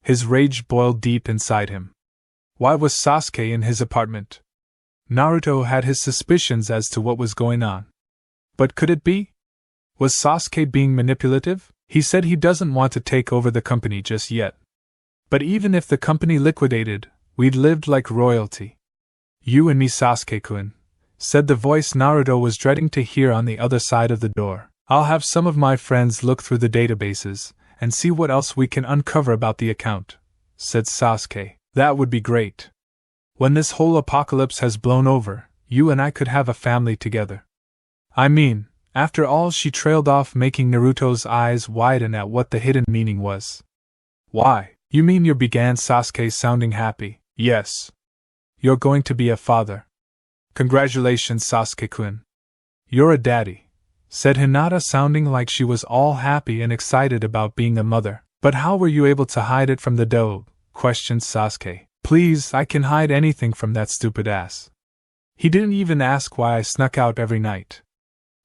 His rage boiled deep inside him. Why was Sasuke in his apartment? Naruto had his suspicions as to what was going on. But could it be? Was Sasuke being manipulative? He said he doesn't want to take over the company just yet. But even if the company liquidated, we'd lived like royalty. "You and me, Sasuke-kun," said the voice Naruto was dreading to hear on the other side of the door. "I'll have some of my friends look through the databases and see what else we can uncover about the account," said Sasuke. "That would be great. When this whole apocalypse has blown over, you and I could have a family together. I mean, after all," she trailed off, making Naruto's eyes widen at what the hidden meaning was. "Why, you mean you," began Sasuke, sounding happy. "Yes. You're going to be a father. Congratulations, Sasuke-kun. You're a daddy," said Hinata, sounding like she was all happy and excited about being a mother. "But how were you able to hide it from the doe?" questioned Sasuke. "Please, I can hide anything from that stupid ass. He didn't even ask why I snuck out every night.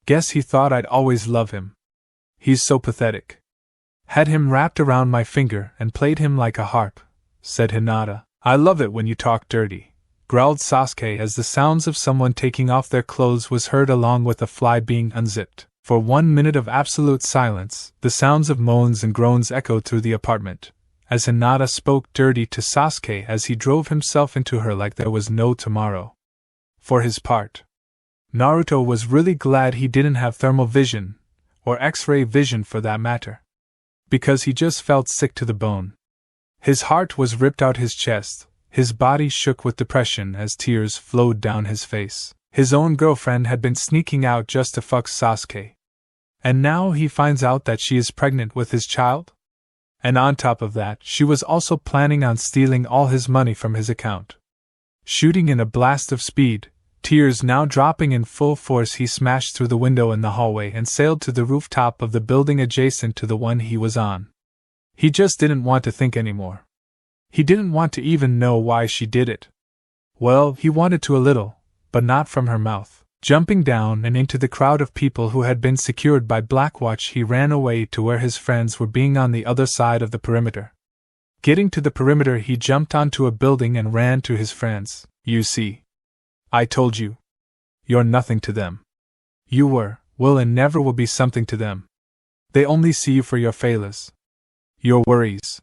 Guess he thought I'd always love him. He's so pathetic. Had him wrapped around my finger and played him like a harp," said Hinata. "I love it when you talk dirty," growled Sasuke as the sounds of someone taking off their clothes was heard along with a fly being unzipped. For 1 minute of absolute silence, the sounds of moans and groans echoed through the apartment, as Hinata spoke dirty to Sasuke as he drove himself into her like there was no tomorrow. For his part, Naruto was really glad he didn't have thermal vision, or X-ray vision for that matter, because he just felt sick to the bone. His heart was ripped out his chest, his body shook with depression as tears flowed down his face. His own girlfriend had been sneaking out just to fuck Sasuke. And now he finds out that she is pregnant with his child? And on top of that, she was also planning on stealing all his money from his account. Shooting in a blast of speed, tears now dropping in full force, he smashed through the window in the hallway and sailed to the rooftop of the building adjacent to the one he was on. He just didn't want to think anymore. He didn't want to even know why she did it. Well, he wanted to a little, but not from her mouth. Jumping down and into the crowd of people who had been secured by Blackwatch, he ran away to where his friends were being on the other side of the perimeter. Getting to the perimeter, he jumped onto a building and ran to his friends. You see, I told you. You're nothing to them. You were, will, and never will be something to them. They only see you for your failures. Your worries.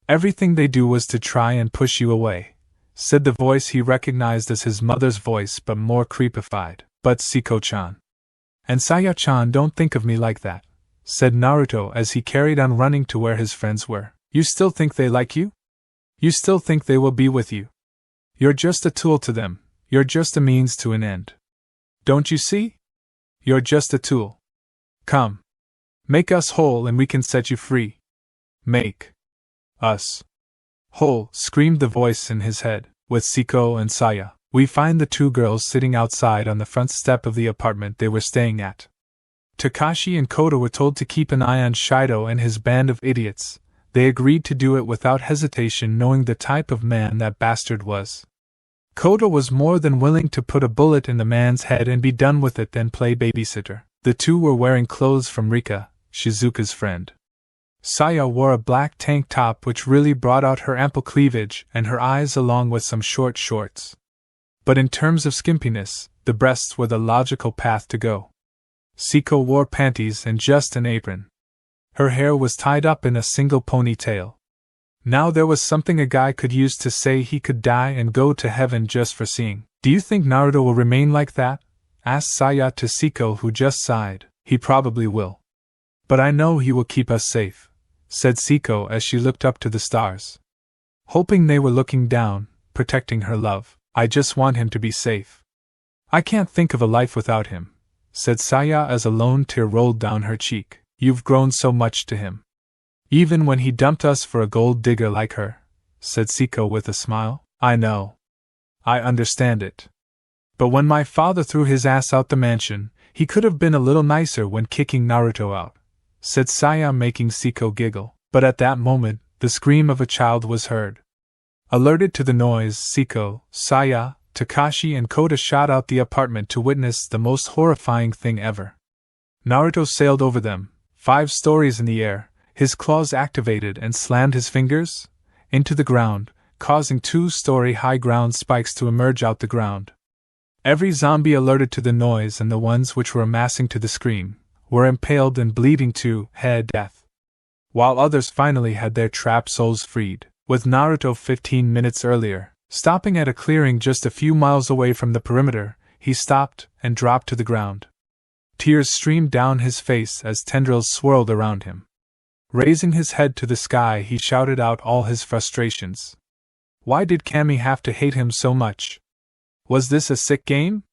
Everything they do was to try and push you away, said the voice he recognized as his mother's voice but more creepified. But Siko-chan and Saya-chan don't think of me like that, said Naruto as he carried on running to where his friends were. You still think they like you? You still think they will be with you? You're just a tool to them, you're just a means to an end. Don't you see? You're just a tool. Come. Make us whole and we can set you free. Make us whole, screamed the voice in his head. With Siko and Saya, we find the two girls sitting outside on the front step of the apartment they were staying at. Takashi and Koda were told to keep an eye on Shido and his band of idiots. They agreed to do it without hesitation, knowing the type of man that bastard was. Koda was more than willing to put a bullet in the man's head and be done with it than play babysitter. The two were wearing clothes from Rika, Shizuka's friend. Saya wore a black tank top which really brought out her ample cleavage and her eyes along with some short shorts. But in terms of skimpiness, the breasts were the logical path to go. Siko wore panties and just an apron. Her hair was tied up in a single ponytail. Now there was something a guy could use to say he could die and go to heaven just for seeing. Do you think Naruto will remain like that? Asked Saya to Siko, who just sighed. He probably will. But I know he will keep us safe, said Siko as she looked up to the stars. Hoping they were looking down, protecting her love. I just want him to be safe. I can't think of a life without him, said Saya as a lone tear rolled down her cheek. You've grown so much to him. Even when he dumped us for a gold digger like her, said Siko with a smile. I know. I understand it. But when my father threw his ass out the mansion, he could have been a little nicer when kicking Naruto out, said Saya, making Siko giggle. But at that moment, the scream of a child was heard. Alerted to the noise, Siko, Saya, Takashi and Koda shot out the apartment to witness the most horrifying thing ever. Naruto sailed over them, 5 stories in the air, his claws activated, and slammed his fingers into the ground, causing 2-story-high ground spikes to emerge out the ground. Every zombie alerted to the noise, and the ones which were amassing to the scream, were impaled and bleeding to death, while others finally had their trapped souls freed. With Naruto 15 minutes earlier, stopping at a clearing just a few miles away from the perimeter, he stopped and dropped to the ground. Tears streamed down his face as tendrils swirled around him. Raising his head to the sky, he shouted out all his frustrations. Why did Kami have to hate him so much? Was this a sick game?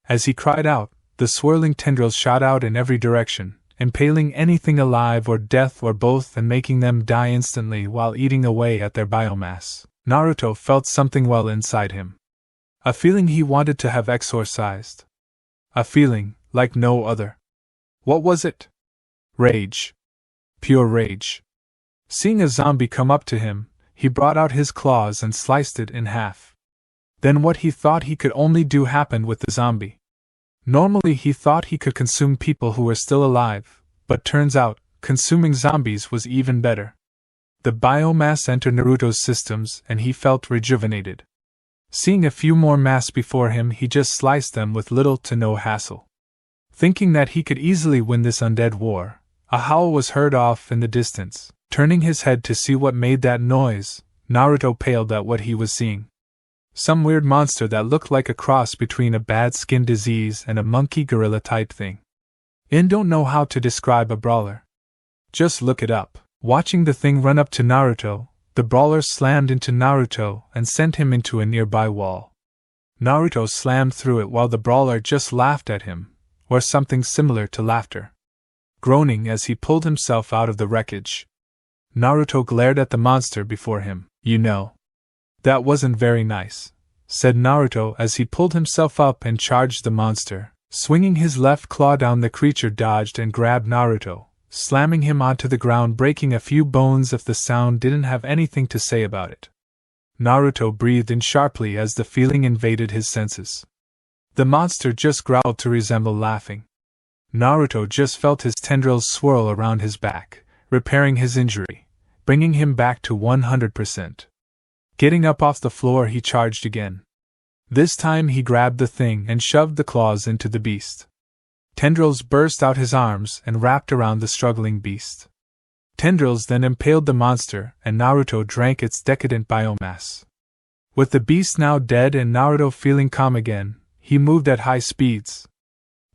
As he cried out, the swirling tendrils shot out in every direction, impaling anything alive or death or both and making them die instantly while eating away at their biomass. Naruto felt something well inside him. A feeling he wanted to have exorcised. A feeling like no other. What was it? Rage. Pure rage. Seeing a zombie come up to him, he brought out his claws and sliced it in half. Then what he thought he could only do happened with the zombie. Normally he thought he could consume people who were still alive, but turns out, consuming zombies was even better. The biomass entered Naruto's systems and he felt rejuvenated. Seeing a few more mass before him, he just sliced them with little to no hassle. Thinking that he could easily win this undead war, a howl was heard off in the distance. Turning his head to see what made that noise, Naruto paled at what he was seeing. Some weird monster that looked like a cross between a bad skin disease and a monkey gorilla type thing. I don't know how to describe a brawler. Just look it up. Watching the thing run up to Naruto, the brawler slammed into Naruto and sent him into a nearby wall. Naruto slammed through it while the brawler just laughed at him, or something similar to laughter. Groaning as he pulled himself out of the wreckage, Naruto glared at the monster before him. You know, that wasn't very nice, said Naruto as he pulled himself up and charged the monster. Swinging his left claw down, the creature dodged and grabbed Naruto, slamming him onto the ground, breaking a few bones if the sound didn't have anything to say about it. Naruto breathed in sharply as the feeling invaded his senses. The monster just growled to resemble laughing. Naruto just felt his tendrils swirl around his back, repairing his injury, bringing him back to 100%. Getting up off the floor, he charged again. This time he grabbed the thing and shoved the claws into the beast. Tendrils burst out his arms and wrapped around the struggling beast. Tendrils then impaled the monster, and Naruto drank its decadent biomass. With the beast now dead and Naruto feeling calm again, he moved at high speeds.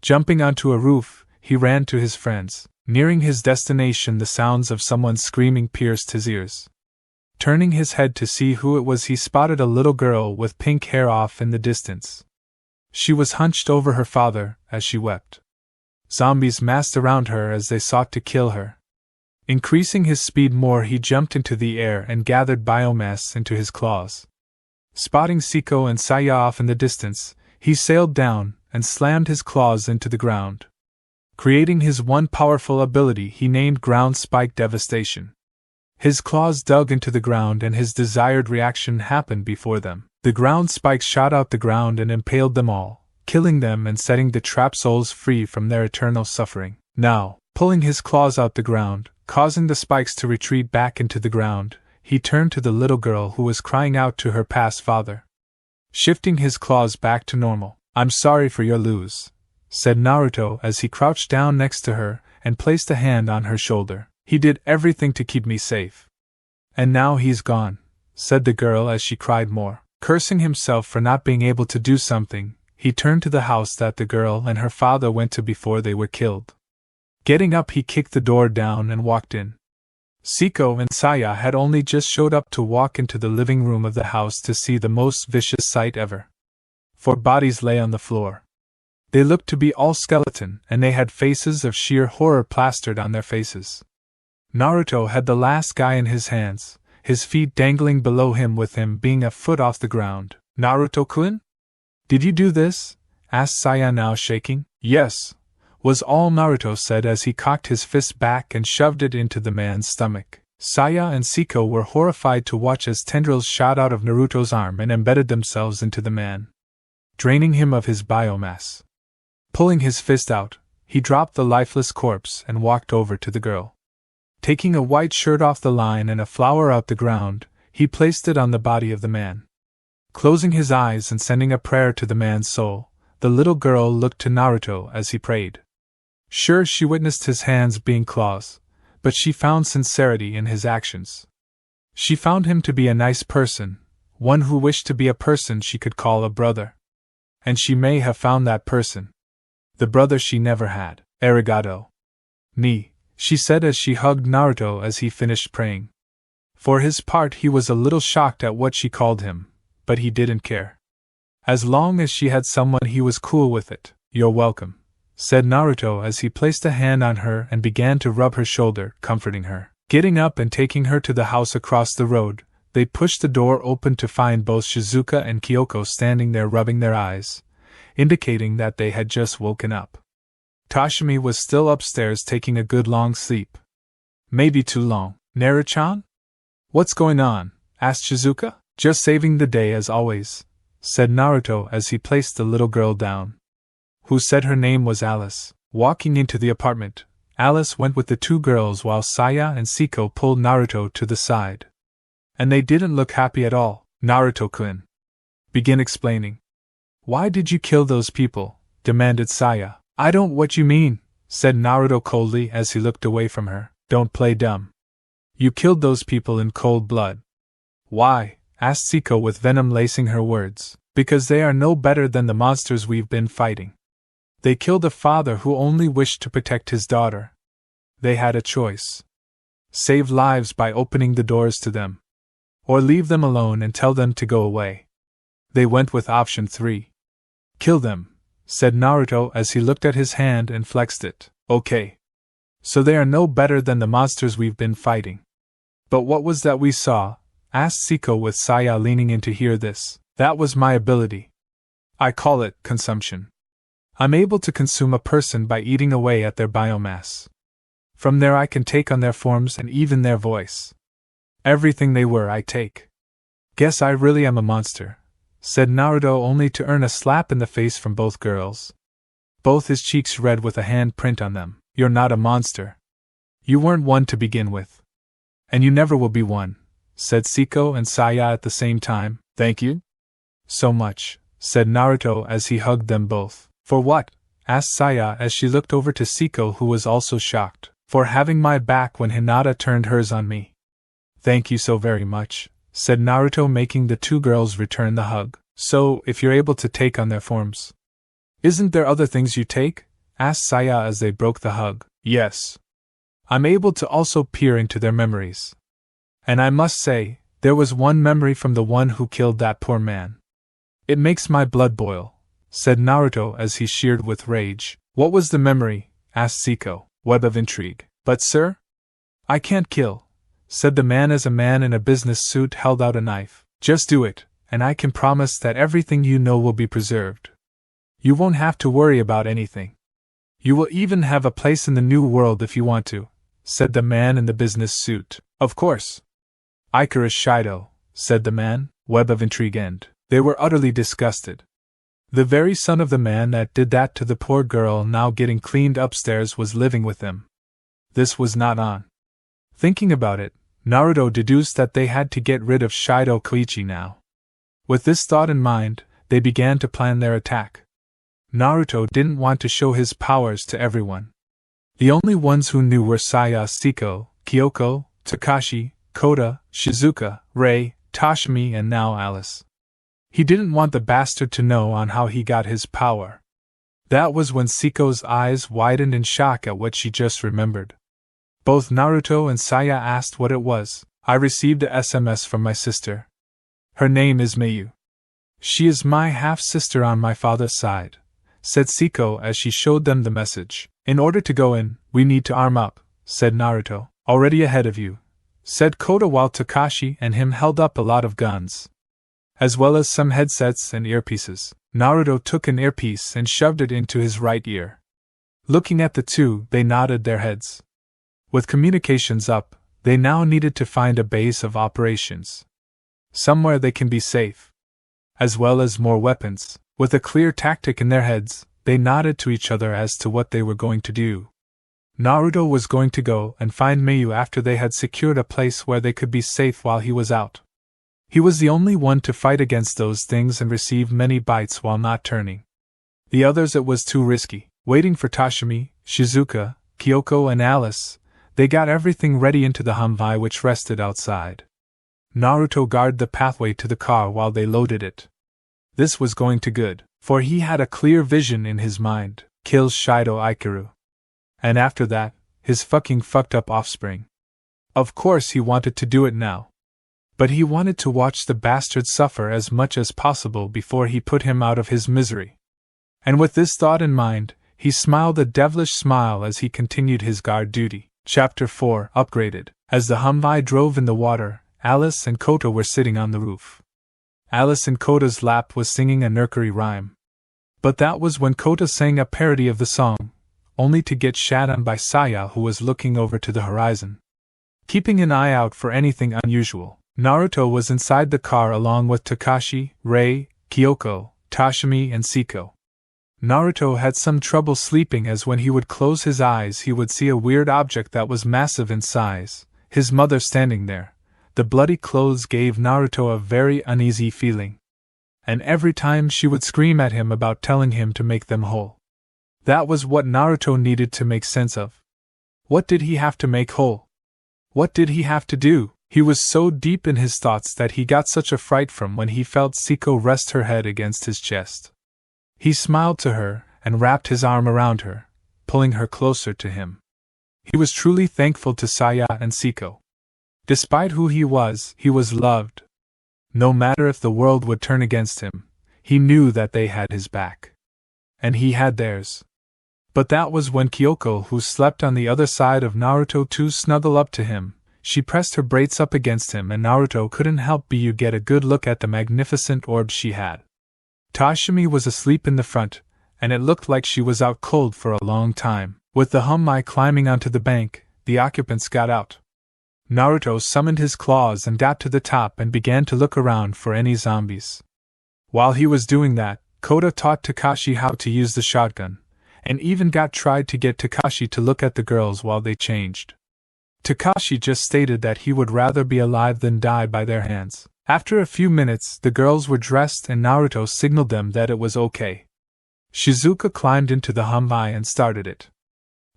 Jumping onto a roof, he ran to his friends. Nearing his destination, the sounds of someone screaming pierced his ears. Turning his head to see who it was, he spotted a little girl with pink hair off in the distance. She was hunched over her father as she wept. Zombies massed around her as they sought to kill her. Increasing his speed more, he jumped into the air and gathered biomass into his claws. Spotting Siko and Saya off in the distance, he sailed down and slammed his claws into the ground. Creating his one powerful ability he named Ground Spike Devastation. His claws dug into the ground and his desired reaction happened before them. The ground spikes shot out the ground and impaled them all, killing them and setting the trapped souls free from their eternal suffering. Now, pulling his claws out the ground, causing the spikes to retreat back into the ground, he turned to the little girl who was crying out to her past father. Shifting his claws back to normal. "I'm sorry for your lose," said Naruto as he crouched down next to her and placed a hand on her shoulder. "He did everything to keep me safe. And now he's gone," said the girl as she cried more. Cursing himself for not being able to do something, he turned to the house that the girl and her father went to before they were killed. Getting up, he kicked the door down and walked in. Siko and Saya had only just showed up to walk into the living room of the house to see the most vicious sight ever. 4 bodies lay on the floor. They looked to be all skeleton, and they had faces of sheer horror plastered on their faces. Naruto had the last guy in his hands, his feet dangling below him with him being a foot off the ground. "Naruto-kun? Did you do this?" asked Saya, now shaking. "Yes," was all Naruto said as he cocked his fist back and shoved it into the man's stomach. Saya and Siko were horrified to watch as tendrils shot out of Naruto's arm and embedded themselves into the man, draining him of his biomass. Pulling his fist out, he dropped the lifeless corpse and walked over to the girl. Taking a white shirt off the line and a flower out the ground, he placed it on the body of the man. Closing his eyes and sending a prayer to the man's soul, the little girl looked to Naruto as he prayed. Sure, she witnessed his hands being claws, but she found sincerity in his actions. She found him to be a nice person, one who wished to be a person she could call a brother. And she may have found that person. The brother she never had. "Arigato. Ni," she said as she hugged Naruto as he finished praying. For his part, he was a little shocked at what she called him, but he didn't care. As long as she had someone, he was cool with it. "You're welcome," said Naruto as he placed a hand on her and began to rub her shoulder, comforting her. Getting up and taking her to the house across the road, they pushed the door open to find both Shizuka and Kyoko standing there rubbing their eyes, indicating that they had just woken up. Toshimi was still upstairs taking a good long sleep. "Maybe too long." "Naru-chan? What's going on?" asked Shizuka. "Just saving the day as always," said Naruto as he placed the little girl down. Who said her name was Alice. Walking into the apartment, Alice went with the 2 girls while Saya and Siko pulled Naruto to the side. And they didn't look happy at all. "Naruto-kun, begin explaining." "Why did you kill those people?" demanded Saya. I don't what you mean, said Naruto coldly as he looked away from her. Don't play dumb. You killed those people in cold blood. Why? Asked Siko with venom lacing her words. Because they are no better than the monsters we've been fighting. They killed a father who only wished to protect his daughter. They had a choice. Save lives by opening the doors to them. Or leave them alone and tell them to go away. They went with option 3. Kill them, said Naruto as he looked at his hand and flexed it. Okay. So they are no better than the monsters we've been fighting. But what was that we saw? Asked Siko with Saya leaning in to hear this. That was my ability. I call it consumption. I'm able to consume a person by eating away at their biomass. From there I can take on their forms and even their voice. Everything they were I take. Guess I really am a monster, said Naruto only to earn a slap in the face from both girls. Both his cheeks red with a hand print on them. You're not a monster. You weren't one to begin with. And you never will be one, said Siko and Saya at the same time. Thank you? So much, said Naruto as he hugged them both. For what? Asked Saya as she looked over to Siko, who was also shocked. For having my back when Hinata turned hers on me. Thank you so very much, said Naruto, making the two girls return the hug. So, if you're able to take on their forms. Isn't there other things you take? Asked Saya as they broke the hug. Yes. I'm able to also peer into their memories. And I must say, there was one memory from the one who killed that poor man. It makes my blood boil, said Naruto as he sheared with rage. What was the memory? Asked Siko. Web of intrigue. But sir? I can't kill, said the man as a man in a business suit held out a knife. Just do it, and I can promise that everything you know will be preserved. You won't have to worry about anything. You will even have a place in the new world if you want to, said the man in the business suit. Of course. Icarus Shido, said the man. Web of intrigue end. They were utterly disgusted. The very son of the man that did that to the poor girl now getting cleaned upstairs was living with them. This was not on. Thinking about it, Naruto deduced that they had to get rid of Shido Koichi now. With this thought in mind, they began to plan their attack. Naruto didn't want to show his powers to everyone. The only ones who knew were Saya, Siko, Kyoko, Takashi, Kota, Shizuka, Rei, Tashimi, and now Alice. He didn't want the bastard to know on how he got his power. That was when Siko's eyes widened in shock at what she just remembered. Both Naruto and Saya asked what it was. I received a SMS from my sister. Her name is Mayu. She is my half-sister on my father's side, said Siko as she showed them the message. In order to go in, we need to arm up, said Naruto. Already ahead of you, said Kota while Takashi and him held up a lot of guns, as well as some headsets and earpieces. Naruto took an earpiece and shoved it into his right ear. Looking at the two, they nodded their heads. With communications up, they now needed to find a base of operations. Somewhere they can be safe. As well as more weapons. With a clear tactic in their heads, they nodded to each other as to what they were going to do. Naruto was going to go and find Mayu after they had secured a place where they could be safe while he was out. He was the only one to fight against those things and receive many bites while not turning. The others it was too risky. Waiting for Tashimi, Shizuka, Kyoko and Alice, they got everything ready into the Humvee which rested outside. Naruto guarded the pathway to the car while they loaded it. This was going to good, for he had a clear vision in his mind. Kill Shido Ikaru. And after that, his fucking fucked up offspring. Of course he wanted to do it now. But he wanted to watch the bastard suffer as much as possible before he put him out of his misery. And with this thought in mind, he smiled a devilish smile as he continued his guard duty. Chapter 4 Upgraded. As the Humvee drove in the water, Alice and Kota were sitting on the roof. Alice in Kota's lap was singing a nursery rhyme. But that was when Kota sang a parody of the song, only to get shat on by Saya, who was looking over to the horizon, keeping an eye out for anything unusual. Naruto was inside the car along with Takashi, Rei, Kyoko, Tashimi and Siko. Naruto had some trouble sleeping as when he would close his eyes he would see a weird object that was massive in size, his mother standing there. The bloody clothes gave Naruto a very uneasy feeling. And every time she would scream at him about telling him to make them whole. That was what Naruto needed to make sense of. What did he have to make whole? What did he have to do? He was so deep in his thoughts that he got such a fright from when he felt Siko rest her head against his chest. He smiled to her and wrapped his arm around her, pulling her closer to him. He was truly thankful to Saya and Siko. Despite who he was loved. No matter if the world would turn against him, he knew that they had his back. And he had theirs. But that was when Kyoko, who slept on the other side of Naruto, too, snuggled up to him. She pressed her braids up against him, and Naruto couldn't help but get a good look at the magnificent orbs she had. Tashimi was asleep in the front, and it looked like she was out cold for a long time. With the Humai climbing onto the bank, the occupants got out. Naruto summoned his claws and got to the top and began to look around for any zombies. While he was doing that, Koda taught Takashi how to use the shotgun, and even tried to get Takashi to look at the girls while they changed. Takashi just stated that he would rather be alive than die by their hands. After a few minutes, the girls were dressed and Naruto signaled them that it was okay. Shizuka climbed into the Humvee and started it.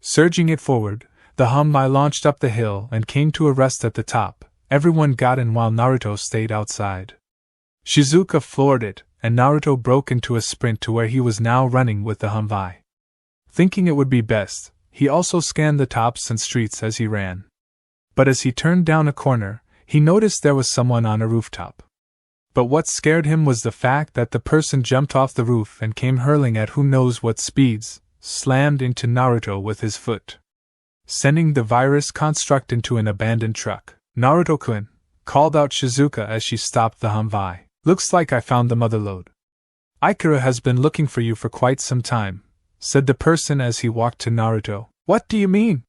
Surging it forward, the Humvee launched up the hill and came to a rest at the top. Everyone got in while Naruto stayed outside. Shizuka floored it, and Naruto broke into a sprint to where he was now running with the Humvee. Thinking it would be best, he also scanned the tops and streets as he ran. But as he turned down a corner, he noticed there was someone on a rooftop. But what scared him was the fact that the person jumped off the roof and came hurling at who knows what speeds, slammed into Naruto with his foot, sending the virus construct into an abandoned truck. "Naruto-kun," called out Shizuka as she stopped the Humvee. "Looks like I found the motherlode. Ikura has been looking for you for quite some time," said the person as he walked to Naruto. "What do you mean?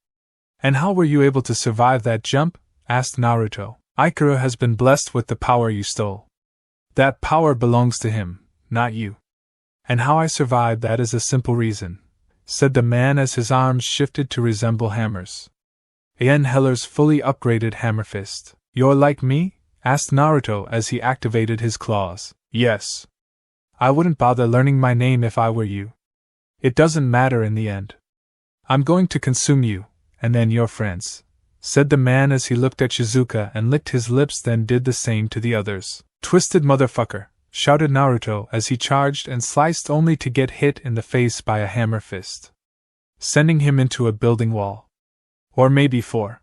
And how were you able to survive that jump?" asked Naruto. "Ikura has been blessed with the power you stole. That power belongs to him, not you. And how I survived that is a simple reason," said the man as his arms shifted to resemble hammers. Aen Heller's fully upgraded hammer fist. "You're like me?" asked Naruto as he activated his claws. "Yes. I wouldn't bother learning my name if I were you. It doesn't matter in the end. I'm going to consume you, and then your friends," said the man as he looked at Shizuka and licked his lips, then did the same to the others. "Twisted motherfucker," shouted Naruto as he charged and sliced only to get hit in the face by a hammer fist, sending him into a building wall. Or maybe 4.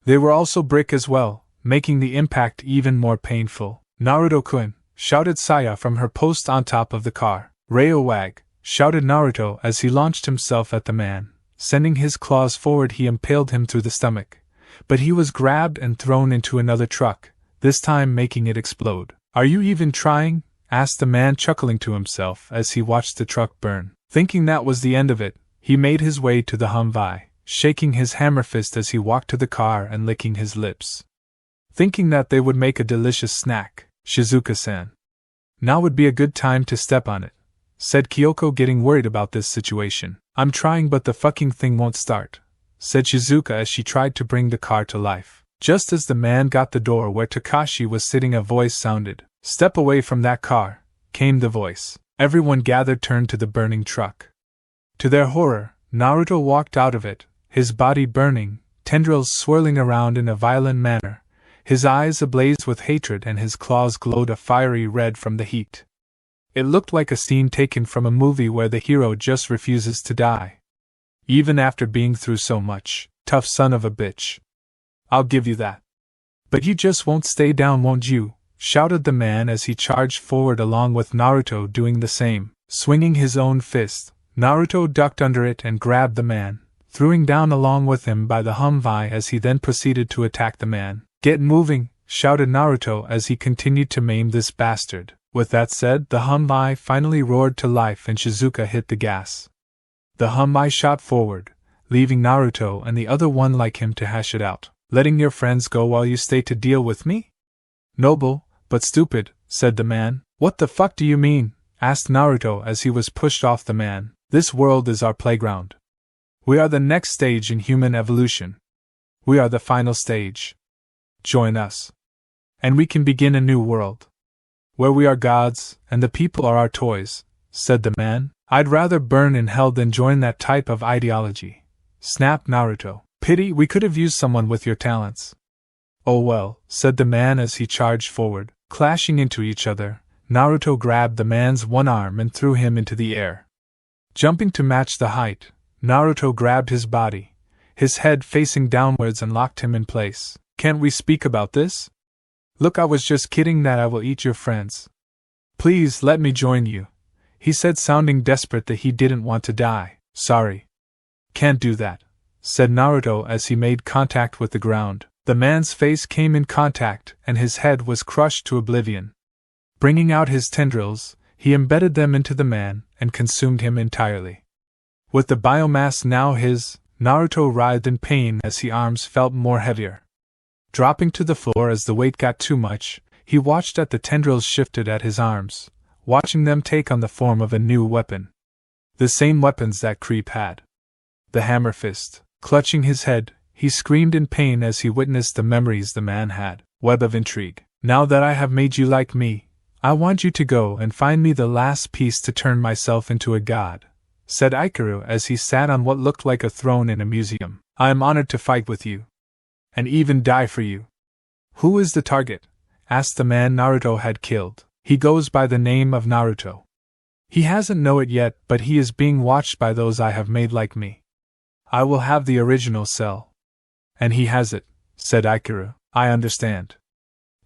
They were also brick as well, making the impact even more painful. "Naruto-kun," shouted Saya from her post on top of the car. "Rayowag," shouted Naruto as he launched himself at the man. Sending his claws forward, he impaled him through the stomach. But he was grabbed and thrown into another truck, this time making it explode. "Are you even trying?" asked the man, chuckling to himself as he watched the truck burn. Thinking that was the end of it, he made his way to the Humvee, shaking his hammer fist as he walked to the car and licking his lips, thinking that they would make a delicious snack. "Shizuka-san. Now would be a good time to step on it," said Kyoko, getting worried about this situation. "I'm trying but the fucking thing won't start," said Shizuka as she tried to bring the car to life. Just as the man got the door where Takashi was sitting, a voice sounded. "Step away from that car," came the voice. Everyone gathered turned to the burning truck. To their horror, Naruto walked out of it, his body burning, tendrils swirling around in a violent manner, his eyes ablaze with hatred and his claws glowed a fiery red from the heat. It looked like a scene taken from a movie where the hero just refuses to die, even after being through so much. "Tough son of a bitch. I'll give you that. But you just won't stay down, won't you?" shouted the man as he charged forward along with Naruto doing the same. Swinging his own fist, Naruto ducked under it and grabbed the man, throwing down along with him by the Humvee as he then proceeded to attack the man. "Get moving," shouted Naruto as he continued to maim this bastard. With that said, the Humvee finally roared to life and Shizuka hit the gas. The Humvee shot forward, leaving Naruto and the other one like him to hash it out. "Letting your friends go while you stay to deal with me? Noble, but stupid," said the man. "What the fuck do you mean?" asked Naruto as he was pushed off the man. "This world is our playground. We are the next stage in human evolution. We are the final stage. Join us. And we can begin a new world, where we are gods, and the people are our toys," said the man. I'd rather burn in hell than join that type of ideology, snapped Naruto. Pity we could have used someone with your talents. Oh well, said the man as he charged forward. Clashing into each other, Naruto grabbed the man's one arm and threw him into the air. Jumping to match the height, Naruto grabbed his body, his head facing downwards, and locked him in place. Can't we speak about this? Look, I was just kidding that I will eat your friends. Please let me join you, he said, sounding desperate that he didn't want to die. Sorry. Can't do that, said Naruto as he made contact with the ground. The man's face came in contact and his head was crushed to oblivion. Bringing out his tendrils, he embedded them into the man and consumed him entirely. With the biomass now his, Naruto writhed in pain as his arms felt more heavier. Dropping to the floor as the weight got too much, he watched as the tendrils shifted at his arms, watching them take on the form of a new weapon. The same weapons that Creep had. The hammer fist. Clutching his head, he screamed in pain as he witnessed the memories the man had. Web of intrigue. Now that I have made you like me, I want you to go and find me the last piece to turn myself into a god, said Ikaru as he sat on what looked like a throne in a museum. I am honored to fight with you, and even die for you. Who is the target? Asked the man Naruto had killed. He goes by the name of Naruto. He hasn't know it yet, but he is being watched by those I have made like me. I will have the original cell. And he has it, said Ikaru. I understand.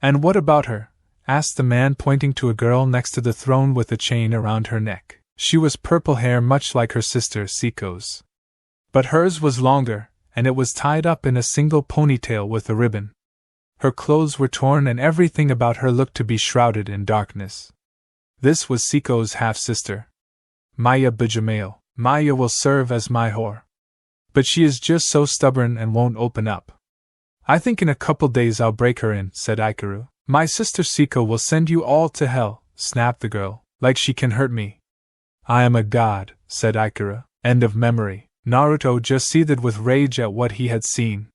And what about her? Asked the man, pointing to a girl next to the throne with a chain around her neck. She was purple hair, much like her sister Siko's. But hers was longer, and it was tied up in a single ponytail with a ribbon. Her clothes were torn and everything about her looked to be shrouded in darkness. This was Siko's half-sister, Maya Bijamayo. Maya will serve as my whore. But she is just so stubborn and won't open up. I think in a couple days I'll break her in, said Ikaru. My sister Siko will send you all to hell, snapped the girl. Like she can hurt me. I am a god, said Ikaru. End of memory. Naruto just seethed with rage at what he had seen.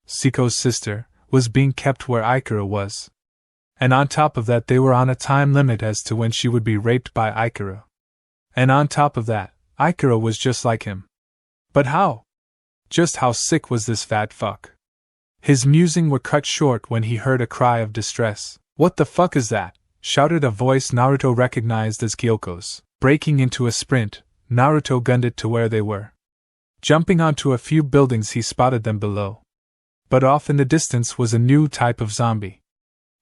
Siko's sister was being kept where Ikaru was. And on top of that they were on a time limit as to when she would be raped by Ikaru. And on top of that, Ikaru was just like him. But how? Just how sick was this fat fuck? His musings were cut short when he heard a cry of distress. What the fuck is that? Shouted a voice Naruto recognized as Kyoko's. Breaking into a sprint, Naruto gunned it to where they were. Jumping onto a few buildings he spotted them below. But off in the distance was a new type of zombie.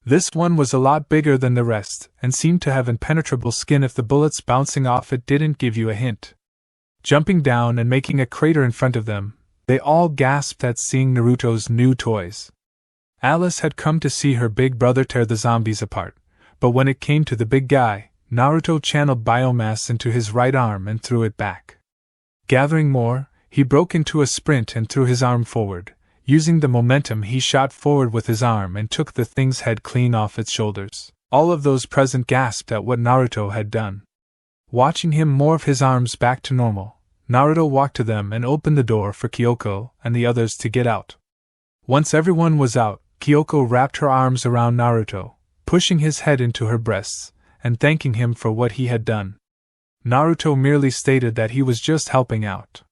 This one was a lot bigger than the rest, and seemed to have impenetrable skin if the bullets bouncing off it didn't give you a hint. Jumping down and making a crater in front of them, they all gasped at seeing Naruto's new toys. Alice had come to see her big brother tear the zombies apart, but when it came to the big guy, Naruto channeled biomass into his right arm and threw it back. Gathering more, he broke into a sprint and threw his arm forward. Using the momentum, he shot forward with his arm and took the thing's head clean off its shoulders. All of those present gasped at what Naruto had done. Watching him morph his arms back to normal, Naruto walked to them and opened the door for Kyoko and the others to get out. Once everyone was out, Kyoko wrapped her arms around Naruto, pushing his head into her breasts, and thanking him for what he had done. Naruto merely stated that he was just helping out.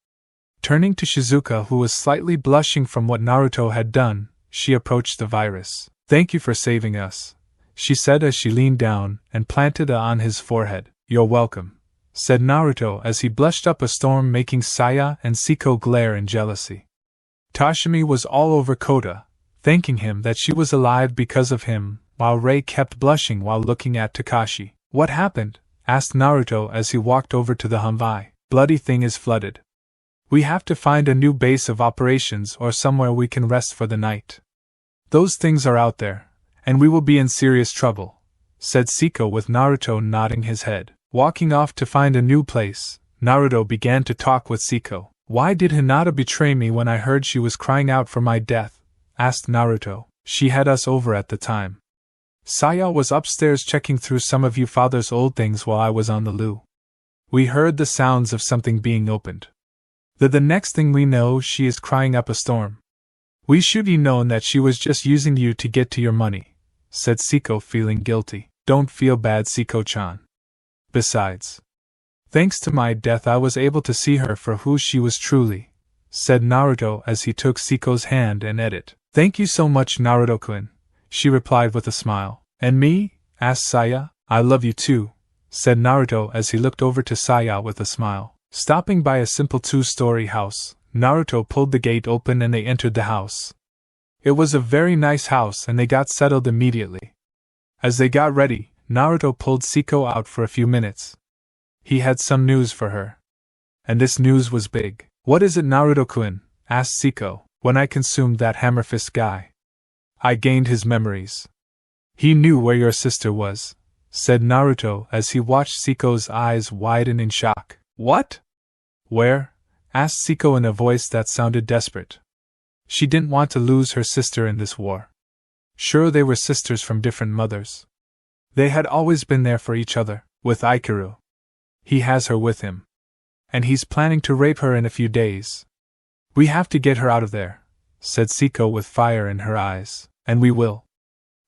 Turning to Shizuka, who was slightly blushing from what Naruto had done, she approached the virus. Thank you for saving us, she said as she leaned down and planted it on his forehead. You're welcome, said Naruto as he blushed up a storm, making Saya and Siko glare in jealousy. Tashimi was all over Kota, thanking him that she was alive because of him, while Rei kept blushing while looking at Takashi. What happened? Asked Naruto as he walked over to the Humvee. Bloody thing is flooded. We have to find a new base of operations or somewhere we can rest for the night. Those things are out there, and we will be in serious trouble, said Siko with Naruto nodding his head. Walking off to find a new place, Naruto began to talk with Siko. Why did Hinata betray me when I heard she was crying out for my death? Asked Naruto. She had us over at the time. Saya was upstairs checking through some of you father's old things while I was on the loo. We heard the sounds of something being opened. The next thing we know, she is crying up a storm. We should have known that she was just using you to get to your money, said Siko, feeling guilty. Don't feel bad, Siko-chan. Besides, Thanks to my death I was able to see her for who she was truly, said Naruto as he took Siko's hand and ate it. Thank you so much, Naruto-kun, she replied with a smile. And me? Asked Saya. I love you too, said Naruto as he looked over to Saya with a smile. Stopping by a simple 2-story house, Naruto pulled the gate open and they entered the house. It was a very nice house and they got settled immediately. As they got ready, Naruto pulled Siko out for a few minutes. He had some news for her. And this news was big. What is it, Naruto-kun? Asked Siko. When I consumed that hammer fist guy, I gained his memories. He knew where your sister was, said Naruto as he watched Siko's eyes widen in shock. What? Where? Asked Siko in a voice that sounded desperate. She didn't want to lose her sister in this war. Sure, they were sisters from different mothers. They had always been there for each other. With Ikaru, he has her with him. And he's planning to rape her in a few days. We have to get her out of there, said Siko with fire in her eyes. And we will.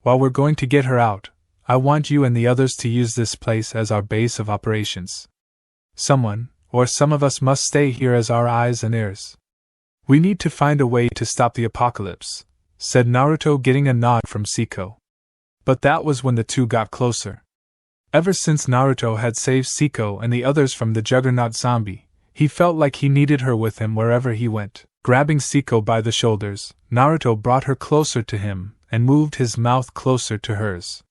While we're going to get her out, I want you and the others to use this place as our base of operations. Someone, or some of us, must stay here as our eyes and ears. We need to find a way to stop the apocalypse, said Naruto, getting a nod from Siko. But that was when the two got closer. Ever since Naruto had saved Siko and the others from the Juggernaut zombie, he felt like he needed her with him wherever he went. Grabbing Siko by the shoulders, Naruto brought her closer to him and moved his mouth closer to hers.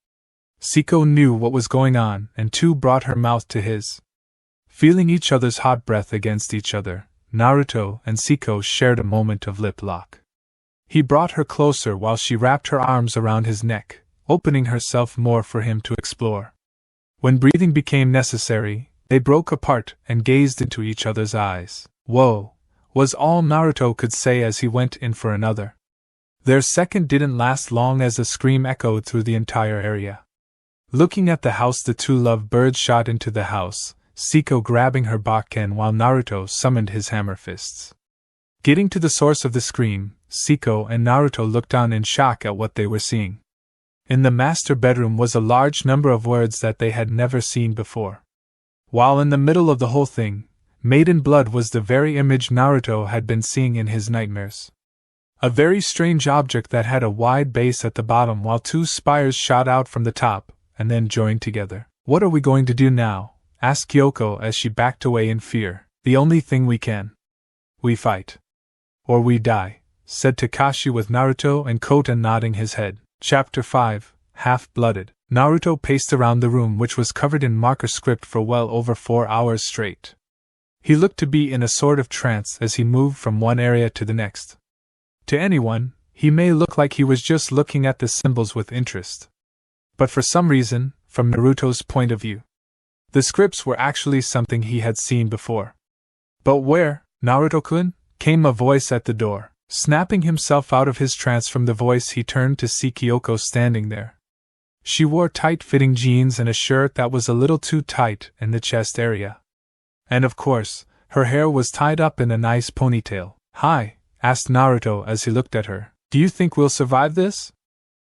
Siko knew what was going on and too brought her mouth to his. Feeling each other's hot breath against each other, Naruto and Siko shared a moment of lip lock. He brought her closer while she wrapped her arms around his neck, opening herself more for him to explore. When breathing became necessary, they broke apart and gazed into each other's eyes. Whoa, was all Naruto could say as he went in for another. Their second didn't last long as a scream echoed through the entire area. Looking at the house, the two lovebirds shot into the house, Siko grabbing her Bakken while Naruto summoned his hammer fists. Getting to the source of the scream, Siko and Naruto looked on in shock at what they were seeing. In the master bedroom was a large number of words that they had never seen before. While in the middle of the whole thing, made in blood, was the very image Naruto had been seeing in his nightmares. A very strange object that had a wide base at the bottom while two spires shot out from the top, and then joined together. What are we going to do now? Asked Kyoko as she backed away in fear. The only thing we can. We fight. Or we die, said Takashi with Naruto and Kota nodding his head. Chapter 5, Half-Blooded. Naruto paced around the room, which was covered in marker script, for well over 4 hours straight. He looked to be in a sort of trance as he moved from one area to the next. To anyone, he may look like he was just looking at the symbols with interest. But for some reason, from Naruto's point of view, the scripts were actually something he had seen before. But where, Naruto-kun? Came a voice at the door. Snapping himself out of his trance from the voice, he turned to see Kyoko standing there. She wore tight-fitting jeans and a shirt that was a little too tight in the chest area. And of course, her hair was tied up in a nice ponytail. Hi, asked Naruto as he looked at her. Do you think we'll survive this?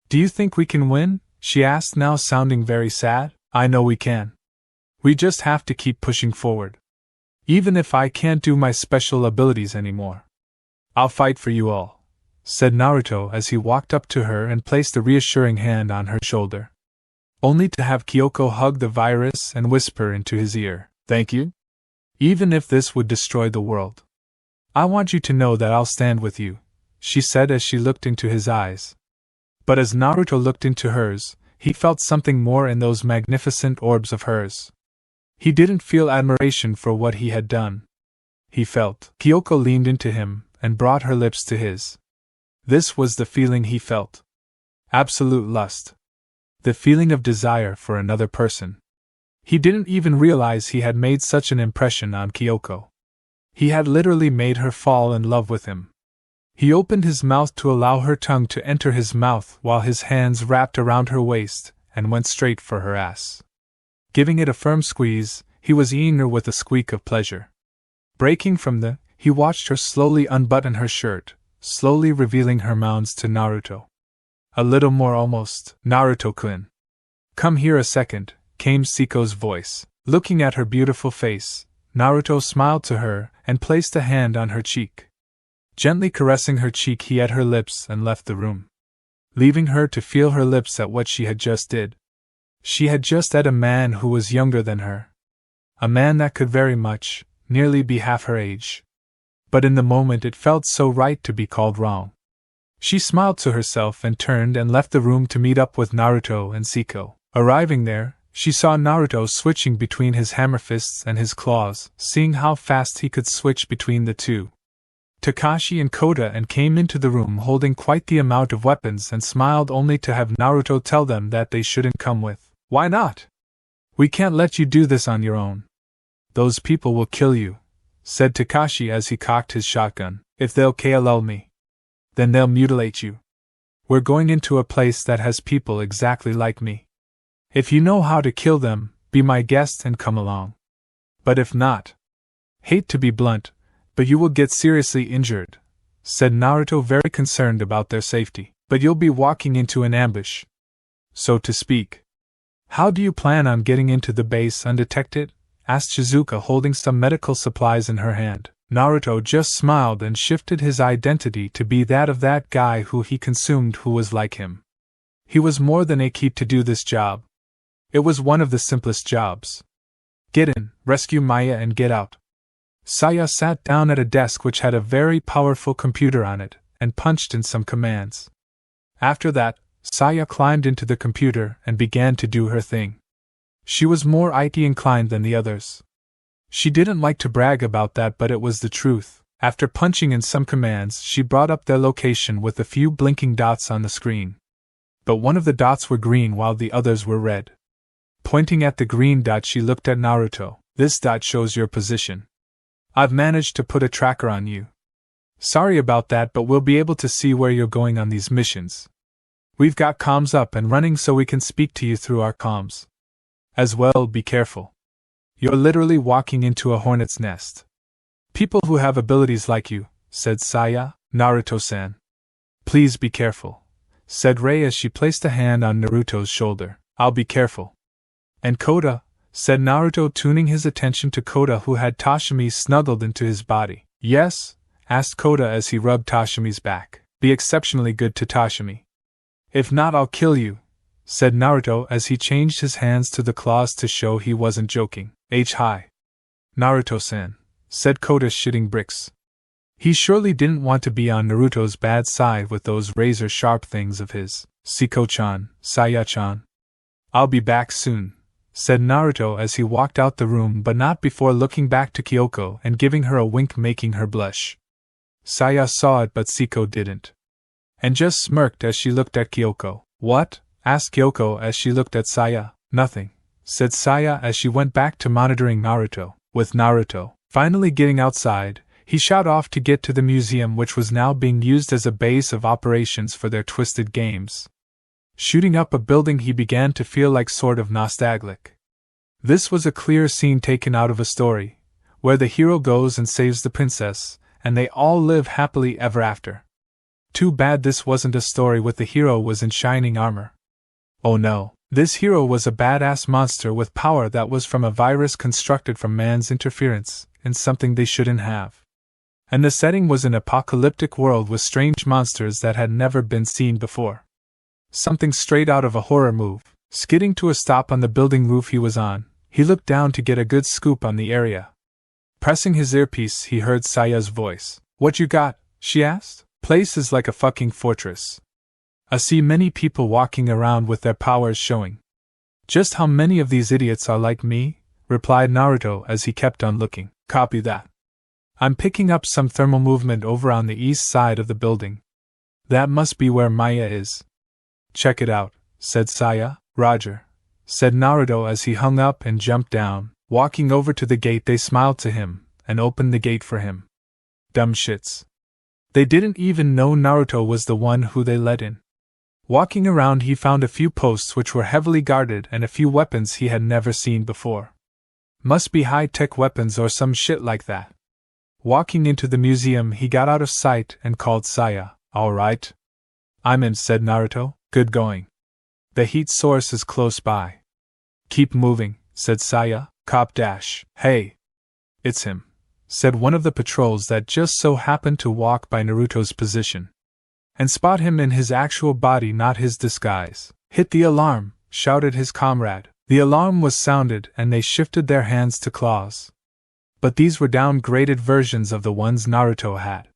Do you think we can win? She asked, now sounding very sad. I know we can. We just have to keep pushing forward. Even if I can't do my special abilities anymore, I'll fight for you all, said Naruto as he walked up to her and placed a reassuring hand on her shoulder. Only to have Kyoko hug the virus and whisper into his ear, "Thank you? Even if this would destroy the world, I want you to know that I'll stand with you," she said as she looked into his eyes. But as Naruto looked into hers, he felt something more in those magnificent orbs of hers. He didn't feel admiration for what he had done. He felt. Kyoko leaned into him and brought her lips to his. This was the feeling he felt. Absolute lust. The feeling of desire for another person. He didn't even realize he had made such an impression on Kyoko. He had literally made her fall in love with him. He opened his mouth to allow her tongue to enter his mouth while his hands wrapped around her waist and went straight for her ass. Giving it a firm squeeze, he was eating her with a squeak of pleasure. Breaking from he watched her slowly unbutton her shirt, slowly revealing her mounds to Naruto. A little more almost. Naruto-kun. Come here a second, came Siko's voice. Looking at her beautiful face, Naruto smiled to her and placed a hand on her cheek. Gently caressing her cheek, he ate her lips and left the room, leaving her to feel her lips at what she had just did. She had just ate a man who was younger than her. A man that could very much, nearly be half her age. But in the moment it felt so right to be called wrong. She smiled to herself and turned and left the room to meet up with Naruto and Siko. Arriving there, she saw Naruto switching between his hammer fists and his claws, seeing how fast he could switch between the two. Kakashi and Koda and came into the room holding quite the amount of weapons and smiled only to have Naruto tell them that they shouldn't come with. Why not? We can't let you do this on your own. Those people will kill you, said Kakashi as he cocked his shotgun. If they'll kill me, then they'll mutilate you. We're going into a place that has people exactly like me. If you know how to kill them, be my guest and come along. But if not, hate to be blunt, but you will get seriously injured, said Naruto, very concerned about their safety. But you'll be walking into an ambush, so to speak. How do you plan on getting into the base undetected? Asked Shizuka, holding some medical supplies in her hand. Naruto just smiled and shifted his identity to be that of that guy who he consumed who was like him. He was more than a keep to do this job. It was one of the simplest jobs. Get in, rescue Maya and get out. Saya sat down at a desk which had a very powerful computer on it, and punched in some commands. After that, Saya climbed into the computer and began to do her thing. She was more IT inclined than the others. She didn't like to brag about that, but it was the truth. After punching in some commands, she brought up their location with a few blinking dots on the screen. But one of the dots were green while the others were red. Pointing at the green dot, she looked at Naruto. This dot shows your position. I've managed to put a tracker on you. Sorry about that, but we'll be able to see where you're going on these missions. We've got comms up and running so we can speak to you through our comms. As well, be careful. You're literally walking into a hornet's nest. People who have abilities like you, said Saya. Naruto-san. Please be careful, said Rei as she placed a hand on Naruto's shoulder. I'll be careful. And Koda, said Naruto, tuning his attention to Koda, who had Tashimi snuggled into his body. Yes? Asked Koda as he rubbed Tashimi's back. Be exceptionally good to Tashimi. If not, I'll kill you, said Naruto as he changed his hands to the claws to show he wasn't joking. Hi. Naruto-san, said Koda, shitting bricks. He surely didn't want to be on Naruto's bad side with those razor-sharp things of his. Siko-chan, Saya-chan. I'll be back soon, said Naruto as he walked out the room, but not before looking back to Kyoko and giving her a wink, making her blush. Saya saw it, but Siko didn't, and just smirked as she looked at Kyoko. What? Asked Kyoko as she looked at Saya. Nothing, said Saya as she went back to monitoring Naruto. With Naruto finally getting outside, he shot off to get to the museum, which was now being used as a base of operations for their twisted games. Shooting up a building, he began to feel like sort of nostalgic. This was a clear scene taken out of a story, where the hero goes and saves the princess, and they all live happily ever after. Too bad this wasn't a story with the hero was in shining armor. Oh no, this hero was a badass monster with power that was from a virus constructed from man's interference in something they shouldn't have. And the setting was an apocalyptic world with strange monsters that had never been seen before. Something straight out of a horror movie. Skidding to a stop on the building roof he was on, he looked down to get a good scoop on the area. Pressing his earpiece, he heard Saya's voice. What you got? She asked. Place is like a fucking fortress. I see many people walking around with their powers showing. Just how many of these idiots are like me? Replied Naruto as he kept on looking. Copy that. I'm picking up some thermal movement over on the east side of the building. That must be where Maya is. Check it out, said Saya. Roger, said Naruto as he hung up and jumped down. Walking over to the gate, they smiled to him and opened the gate for him. Dumb shits. They didn't even know Naruto was the one who they let in. Walking around, he found a few posts which were heavily guarded and a few weapons he had never seen before. Must be high-tech weapons or some shit like that. Walking into the museum, he got out of sight and called Saya. All right. I'm in, said Naruto. Good going. The heat source is close by. Keep moving, said Saya. Cop dash. Hey! It's him, said one of the patrols that just so happened to walk by Naruto's position. And spot him in his actual body, not his disguise. Hit the alarm, shouted his comrade. The alarm was sounded and they shifted their hands to claws. But these were downgraded versions of the ones Naruto had.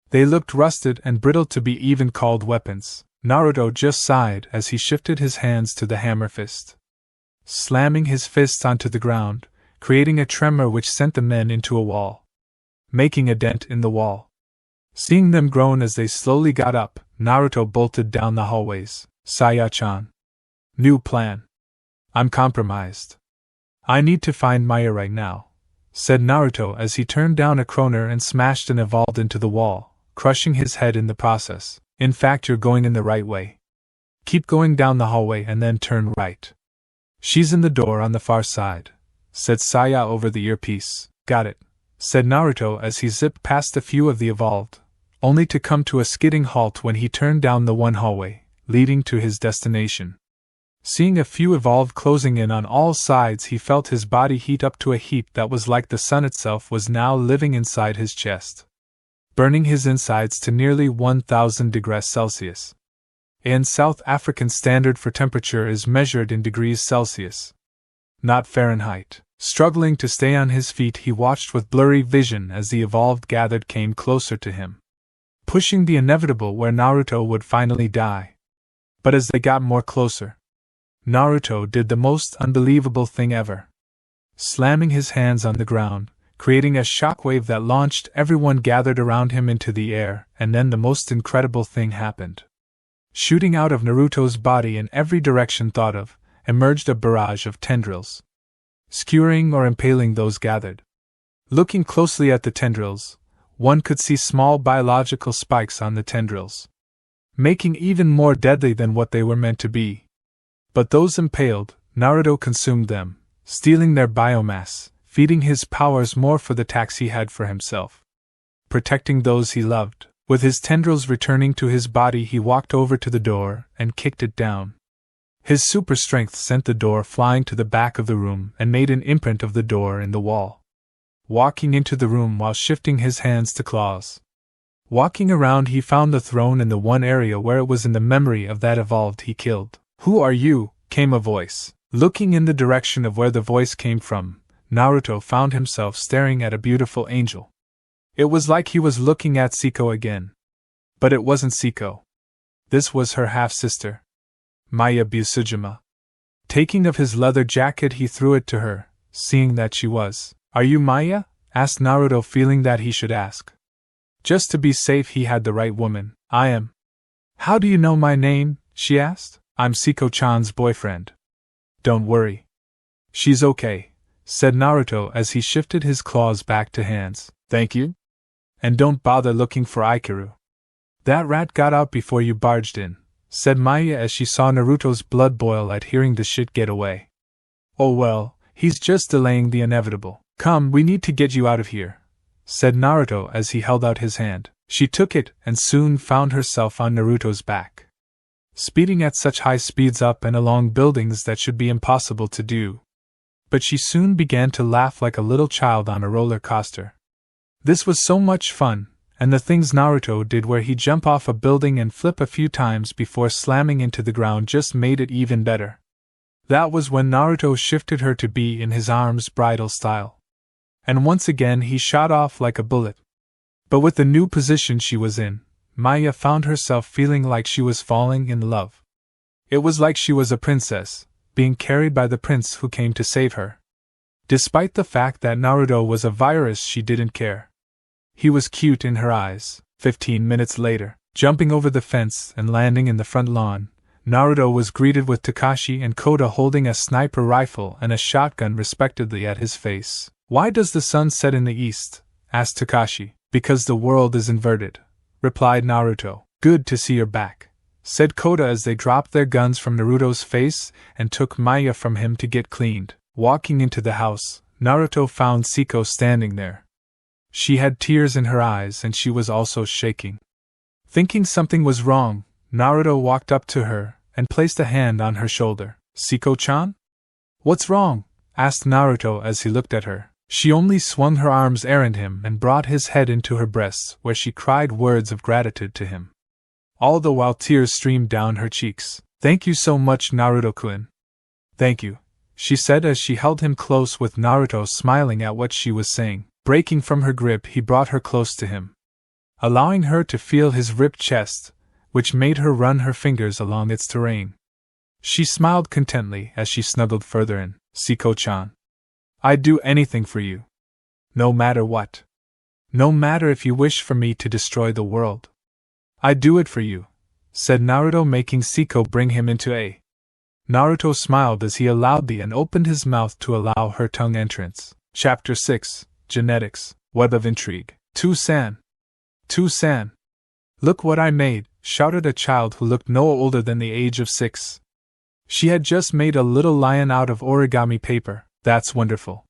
They looked rusted and brittle to be even called weapons. Naruto just sighed as he shifted his hands to the hammer fist, slamming his fists onto the ground, creating a tremor which sent the men into a wall, making a dent in the wall. Seeing them groan as they slowly got up, Naruto bolted down the hallways. Saya-chan. New plan. I'm compromised. I need to find Maya right now, said Naruto as he turned down a corner and smashed and evolved into the wall, crushing his head in the process. In fact, you're going in the right way. Keep going down the hallway and then turn right. She's in the door on the far side, said Saya over the earpiece. Got it, said Naruto as he zipped past a few of the evolved, only to come to a skidding halt when he turned down the one hallway, leading to his destination. Seeing a few evolved closing in on all sides, he felt his body heat up to a heat that was like the sun itself was now living inside his chest, burning his insides to nearly 1000 degrees Celsius. In South African standard for temperature is measured in degrees Celsius, not Fahrenheit. Struggling to stay on his feet, he watched with blurry vision as the evolved gathered came closer to him, pushing the inevitable where Naruto would finally die. But as they got more closer, Naruto did the most unbelievable thing ever. Slamming his hands on the ground, creating a shockwave that launched everyone gathered around him into the air, and then the most incredible thing happened. Shooting out of Naruto's body in every direction thought of, emerged a barrage of tendrils, skewering or impaling those gathered. Looking closely at the tendrils, one could see small biological spikes on the tendrils, making even more deadly than what they were meant to be. But those impaled, Naruto consumed them, stealing their biomass, feeding his powers more for the tax he had for himself, protecting those he loved. With his tendrils returning to his body, he walked over to the door and kicked it down. His super strength sent the door flying to the back of the room and made an imprint of the door in the wall. Walking into the room while shifting his hands to claws. Walking around, he found the throne in the one area where it was in the memory of that evolved he killed. Who are you? Came a voice. Looking in the direction of where the voice came from, Naruto found himself staring at a beautiful angel. It was like he was looking at Siko again. But it wasn't Siko. This was her half-sister, Maya Busujima. Taking of his leather jacket, he threw it to her, seeing that she was. Are you Maya? Asked Naruto, feeling that he should ask. Just to be safe, he had the right woman. I am. How do you know my name? She asked. I'm Siko-chan's boyfriend. Don't worry. She's okay, said Naruto as he shifted his claws back to hands. Thank you? And don't bother looking for Aikaru. That rat got out before you barged in, said Maya as she saw Naruto's blood boil at hearing the shit get away. Oh well, he's just delaying the inevitable. Come, we need to get you out of here, said Naruto as he held out his hand. She took it and soon found herself on Naruto's back, speeding at such high speeds up and along buildings that should be impossible to do. But she soon began to laugh like a little child on a roller coaster. This was so much fun, and the things Naruto did where he'd jump off a building and flip a few times before slamming into the ground just made it even better. That was when Naruto shifted her to be in his arms bridal style. And once again he shot off like a bullet. But with the new position she was in, Maya found herself feeling like she was falling in love. It was like she was a princess, being carried by the prince who came to save her. Despite the fact that Naruto was a virus, she didn't care. He was cute in her eyes. 15 minutes later, jumping over the fence and landing in the front lawn, Naruto was greeted with Takashi and Koda holding a sniper rifle and a shotgun respectively at his face. Why does the sun set in the east? Asked Takashi. Because the world is inverted, replied Naruto. Good to see you're back, said Koda as they dropped their guns from Naruto's face and took Maya from him to get cleaned. Walking into the house, Naruto found Siko standing there. She had tears in her eyes and she was also shaking. Thinking something was wrong, Naruto walked up to her and placed a hand on her shoulder. Siko-chan? What's wrong? asked Naruto as he looked at her. She only swung her arms around him and brought his head into her breasts, where she cried words of gratitude to him, all the while tears streamed down her cheeks. "Thank you so much, Naruto-kun." "Thank you," she said as she held him close, with Naruto smiling at what she was saying. Breaking from her grip, he brought her close to him, allowing her to feel his ripped chest, which made her run her fingers along its terrain. She smiled contentedly as she snuggled further in. "Siko-chan, I'd do anything for you. No matter what. No matter if you wish for me to destroy the world. I'd do it for you," said Naruto, making Siko bring him into a. Naruto smiled as he allowed the and opened his mouth to allow her tongue entrance. Chapter 6, Genetics, Web of Intrigue. "Tu-san! Tu-san! Look what I made!" shouted a child who looked no older than the age of 6. She had just made a little lion out of origami paper. "That's wonderful."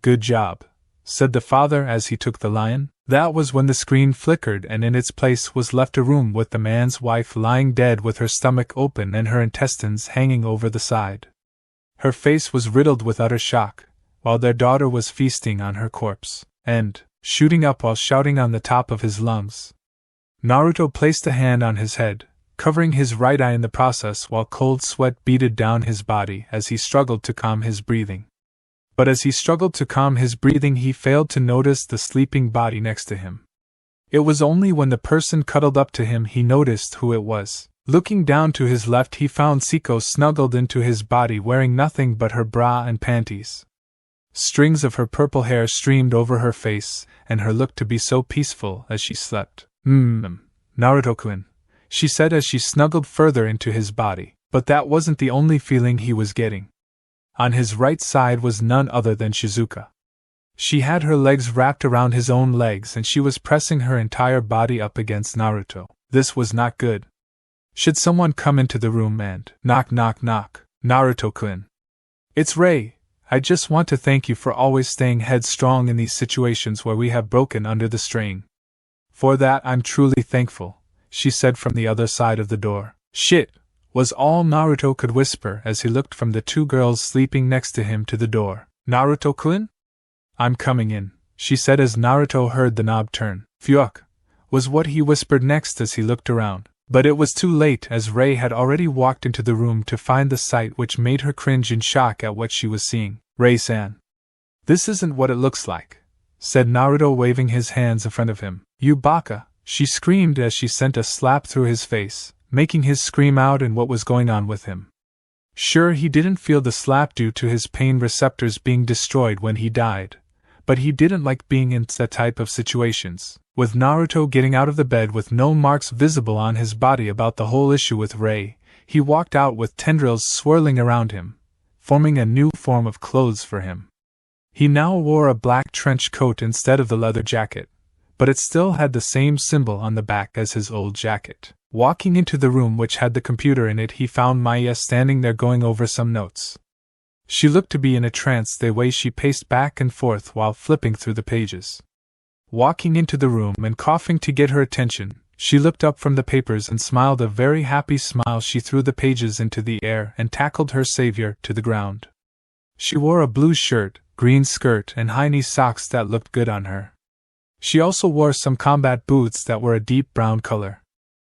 "Good job," said the father as he took the lion. That was when the screen flickered and in its place was left a room with the man's wife lying dead with her stomach open and her intestines hanging over the side. Her face was riddled with utter shock, while their daughter was feasting on her corpse, and shooting up while shouting on the top of his lungs. Naruto placed a hand on his head, covering his right eye in the process, while cold sweat beaded down his body as he struggled to calm his breathing. But as he struggled to calm his breathing, he failed to notice the sleeping body next to him. It was only when the person cuddled up to him he noticed who it was. Looking down to his left, he found Siko snuggled into his body, wearing nothing but her bra and panties. Strings of her purple hair streamed over her face, and her looked to be so peaceful as she slept. Naruto-kun," she said as she snuggled further into his body. But that wasn't the only feeling he was getting. On his right side was none other than Shizuka. She had her legs wrapped around his own legs and she was pressing her entire body up against Naruto. This was not good. Should someone come into the room and knock knock knock? "Naruto-kun. It's Rei. I just want to thank you for always staying headstrong in these situations where we have broken under the strain. For that I'm truly thankful," she said from the other side of the door. "Shit," was all Naruto could whisper as he looked from the two girls sleeping next to him to the door. "Naruto-kun? I'm coming in," she said as Naruto heard the knob turn. "Fuck," was what he whispered next as he looked around. But it was too late, as Rei had already walked into the room to find the sight which made her cringe in shock at what she was seeing. "Rei-san. This isn't what it looks like," said Naruto, waving his hands in front of him. "You baka," she screamed as she sent a slap through his face, making his scream out and what was going on with him. Sure, he didn't feel the slap due to his pain receptors being destroyed when he died, but he didn't like being in that type of situations. With Naruto getting out of the bed with no marks visible on his body about the whole issue with Rei, he walked out with tendrils swirling around him, forming a new form of clothes for him. He now wore a black trench coat instead of the leather jacket, but it still had the same symbol on the back as his old jacket. Walking into the room which had the computer in it, he found Maya standing there going over some notes. She looked to be in a trance the way she paced back and forth while flipping through the pages. Walking into the room and coughing to get her attention, she looked up from the papers and smiled a very happy smile. She threw the pages into the air and tackled her savior to the ground. She wore a blue shirt, green skirt and high-knee socks that looked good on her. She also wore some combat boots that were a deep brown color.